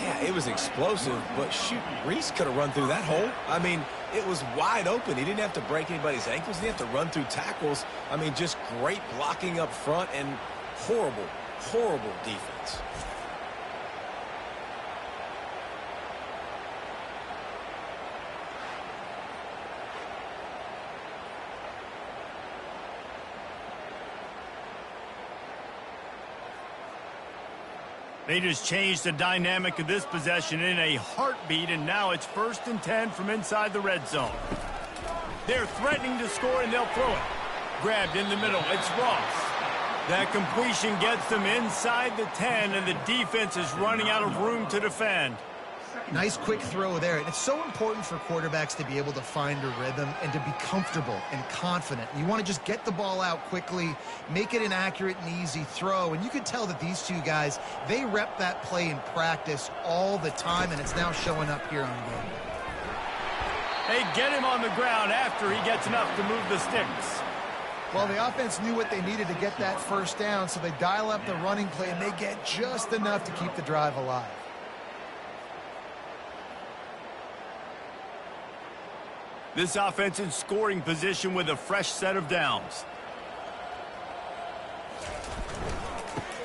Yeah, it was explosive, but shoot, Reese could have run through that hole. I mean, it was wide open. He didn't have to break anybody's ankles. He didn't have to run through tackles. I mean, just great blocking up front and horrible, horrible defense. They just changed the dynamic of this possession in a heartbeat, and now it's 1st and 10 from inside the red zone. They're threatening to score, and they'll throw it. Grabbed in the middle. It's Ross. That completion gets them inside the 10, and the defense is running out of room to defend. Nice quick throw there. And it's so important for quarterbacks to be able to find a rhythm and to be comfortable and confident. You want to just get the ball out quickly, make it an accurate and easy throw. And you can tell that these two guys, they rep that play in practice all the time, and it's now showing up here on game. They get him on the ground after he gets enough to move the sticks. Well, the offense knew what they needed to get that first down, so they dial up the running play, and they get just enough to keep the drive alive. This offense in scoring position with a fresh set of downs.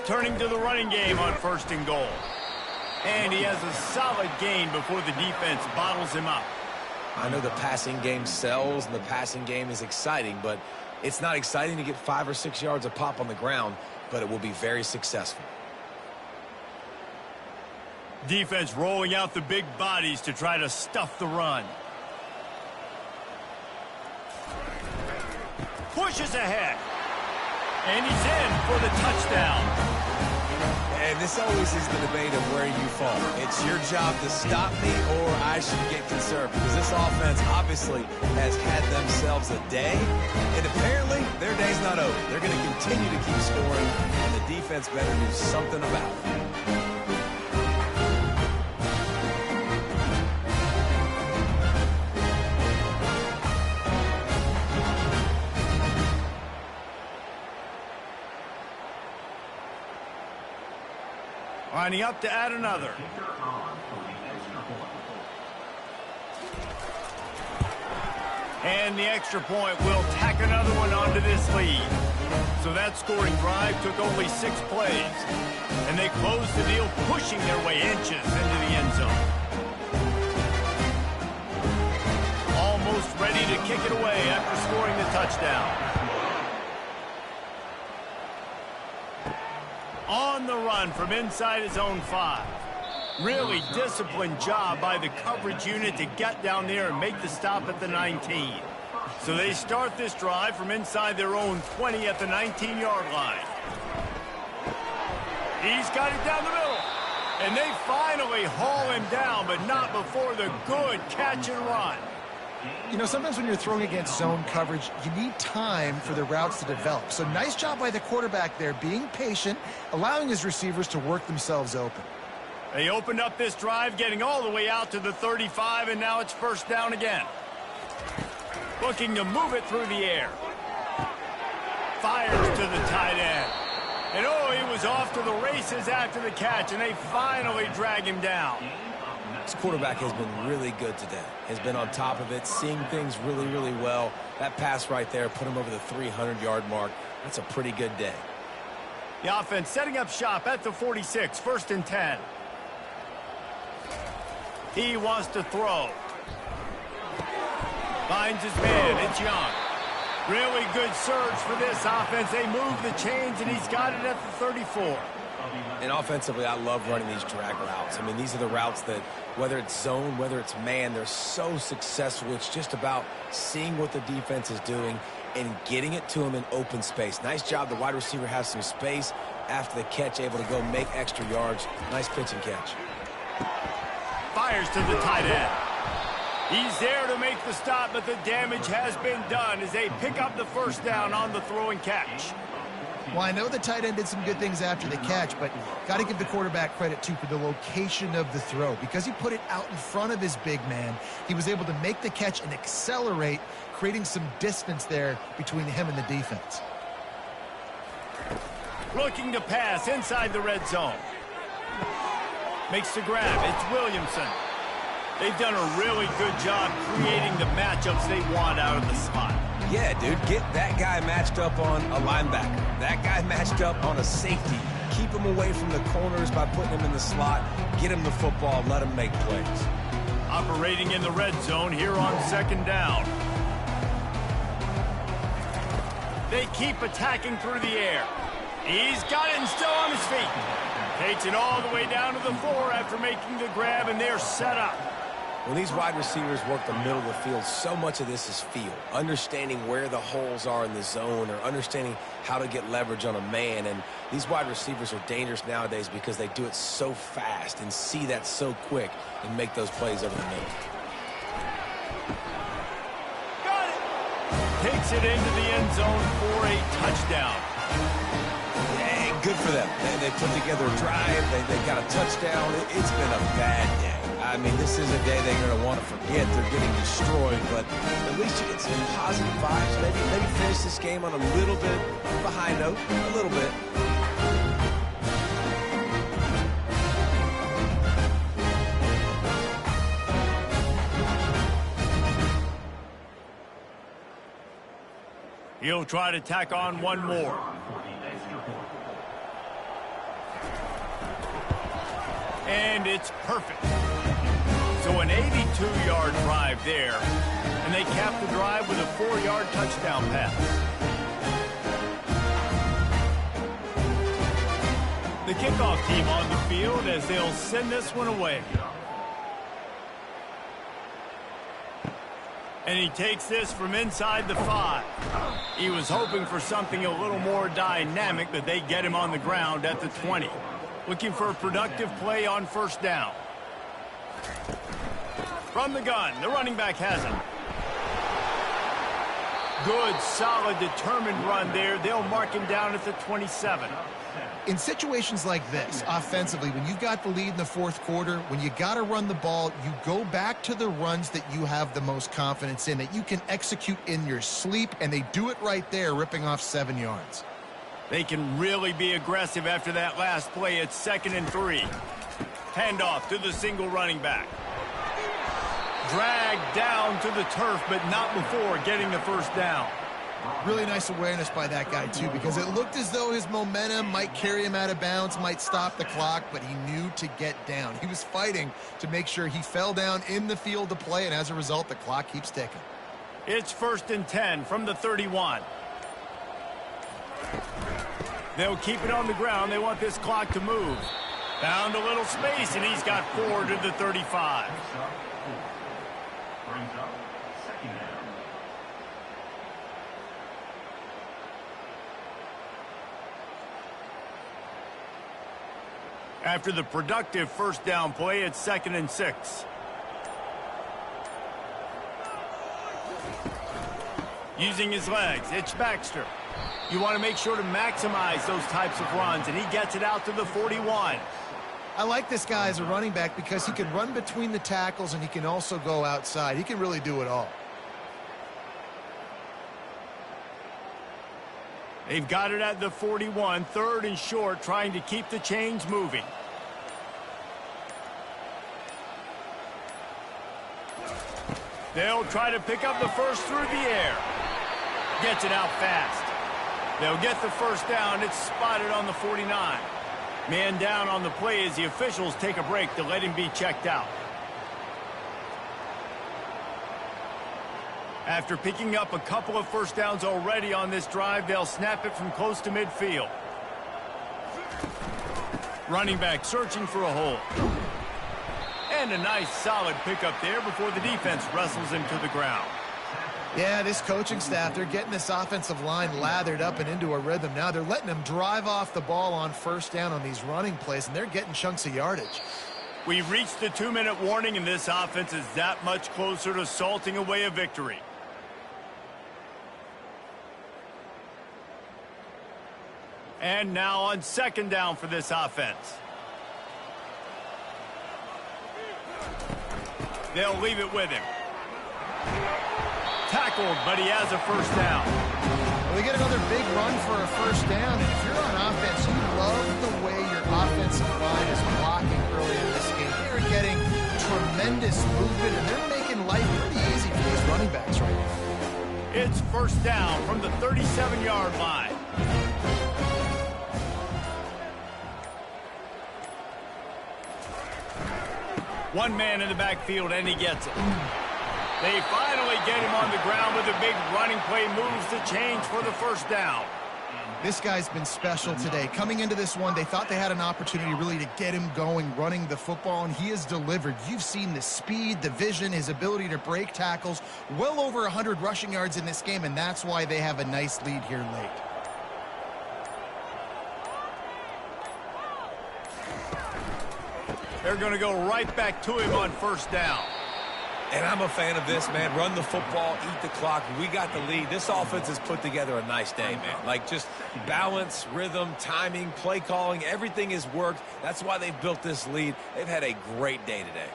Turning to the running game on 1st and goal. And he has a solid gain before the defense bottles him up. I know the passing game sells and the passing game is exciting, but it's not exciting to get 5 or 6 yards a pop on the ground, but it will be very successful. Defense rolling out the big bodies to try to stuff the run. Pushes ahead. And he's in for the touchdown. And this always is the debate of where you fall. It's your job to stop me or I should get conserved, because this offense obviously has had themselves a day, and apparently their day's not over. They're going to continue to keep scoring, and the defense better do something about it. Lining up to add another. And the extra point will tack another one onto this lead. So that scoring drive took only 6 plays. And they closed the deal, pushing their way inches into the end zone. Almost ready to kick it away after scoring the touchdown. On the run from inside his own 5. Really disciplined job by the coverage unit to get down there and make the stop at the 19. So they start this drive from inside their own 20 at the 19-yard line. He's got it down the middle. And they finally haul him down, but not before the good catch and run. You know, sometimes when you're throwing against zone coverage, you need time for the routes to develop. So nice job by the quarterback there, being patient, allowing his receivers to work themselves open. They opened up this drive, getting all the way out to the 35, and now it's 1st down again. Looking to move it through the air. Fires to the tight end. And oh, he was off to the races after the catch, and they finally drag him down. This quarterback has been really good today. Has been on top of it, seeing things really, really well. That pass right there put him over the 300-yard mark. That's a pretty good day. The offense setting up shop at the 46, 1st and 10. He wants to throw. Finds his man. It's Young. Really good surge for this offense. They move the chains, and he's got it at the 34. And offensively, I love running these drag routes. I mean, these are the routes that, whether it's zone, whether it's man, they're so successful. It's just about seeing what the defense is doing and getting it to him in open space. Nice job. The wide receiver has some space after the catch, able to go make extra yards. Nice pitch and catch. Fires to the tight end. He's there to make the stop, but the damage has been done as they pick up the first down on the throw and catch. Well, I know the tight end did some good things after the catch, but got to give the quarterback credit, too, for the location of the throw. Because he put it out in front of his big man, he was able to make the catch and accelerate, creating some distance there between him and the defense. Looking to pass inside the red zone. Makes the grab. It's Williamson. They've done a really good job creating the matchups they want out of the slot. Yeah, dude, get that guy matched up on a linebacker. That guy matched up on a safety. Keep him away from the corners by putting him in the slot. Get him the football. Let him make plays. Operating in the red zone here on second down. They keep attacking through the air. He's got it and still on his feet. Takes it all the way down to the 4 after making the grab, and they're set up. When these wide receivers work the middle of the field, so much of this is feel. Understanding where the holes are in the zone or understanding how to get leverage on a man. And these wide receivers are dangerous nowadays because they do it so fast and see that so quick and make those plays over the middle. Got it! Takes it into the end zone for a touchdown. Yeah, good for them. They put together a drive. They got a touchdown. It's been a bad day. I mean, this is a day they're going to want to forget. They're getting destroyed, but at least you get some positive vibes. Maybe finish this game on a little bit of a high note, a little bit. He'll try to tack on one more. And it's perfect. So an 82-yard drive there, and they cap the drive with a 4-yard touchdown pass. The kickoff team on the field as they'll send this one away. And he takes this from inside the 5. He was hoping for something a little more dynamic, but they get him on the ground at the 20. Looking for a productive play on first down. From the gun, the running back has him. Good, solid, determined run there. They'll mark him down at the 27. In situations like this, offensively, when you've got the lead in the fourth quarter, when you got to run the ball, you go back to the runs that you have the most confidence in, that you can execute in your sleep, and they do it right there, ripping off 7 yards. They can really be aggressive after that last play. It's 2nd and 3. Handoff to the single running back. Dragged down to the turf, but not before getting the first down. Really nice awareness by that guy, too, because it looked as though his momentum might carry him out of bounds, might stop the clock, but he knew to get down. He was fighting to make sure he fell down in the field to play, and as a result, the clock keeps ticking. It's 1st and 10 from the 31. They'll keep it on the ground. They want this clock to move. Found a little space, and he's got 4 to the 35. Brings up second down. After the productive first down play, it's 2nd and 6. Using his legs, it's Baxter. You want to make sure to maximize those types of runs, and he gets it out to the 41. I like this guy as a running back because he can run between the tackles and he can also go outside. He can really do it all. They've got it at the 41, 3rd and short, trying to keep the chains moving. They'll try to pick up the first through the air. Gets it out fast. They'll get the first down. It's spotted on the 49. Man down on the play as the officials take a break to let him be checked out. After picking up a couple of first downs already on this drive, they'll snap it from close to midfield. Running back searching for a hole. And a nice solid pickup there before the defense wrestles him to the ground. Yeah, this coaching staff, they're getting this offensive line lathered up and into a rhythm. Now they're letting them drive off the ball on first down on these running plays, and they're getting chunks of yardage. We've reached the 2-minute warning, and this offense is that much closer to salting away a victory. And now on 2nd down for this offense. They'll leave it with him. Tackled, but he has a 1st down. Well, they get another big run for a 1st down, and if you're on offense, you love the way your offensive line is blocking early in this game. They're getting tremendous movement, and they're making life pretty easy for these running backs right now. It's 1st down from the 37-yard line. One man in the backfield, and he gets it. They finally get him on the ground with a big running play, moves the change for the 1st down. This guy's been special today. Coming into this one, they thought they had an opportunity really to get him going, running the football, and he has delivered. You've seen the speed, the vision, his ability to break tackles, well over 100 rushing yards in this game, and that's why they have a nice lead here late. They're going to go right back to him on 1st down. And I'm a fan of this, man. Run the football, eat the clock. We got the lead. This offense has put together a nice day, man. Like, just balance, rhythm, timing, play calling, everything has worked. That's why they've built this lead. They've had a great day today.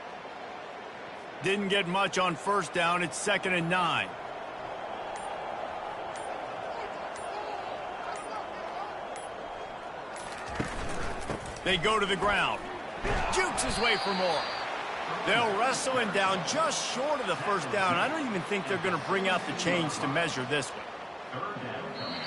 Didn't get much on 1st down. It's 2nd and 9. They go to the ground. Jukes his way for more. They'll wrestle him down just short of the 1st down. I don't even think they're going to bring out the chains to measure this one. 3rd down coming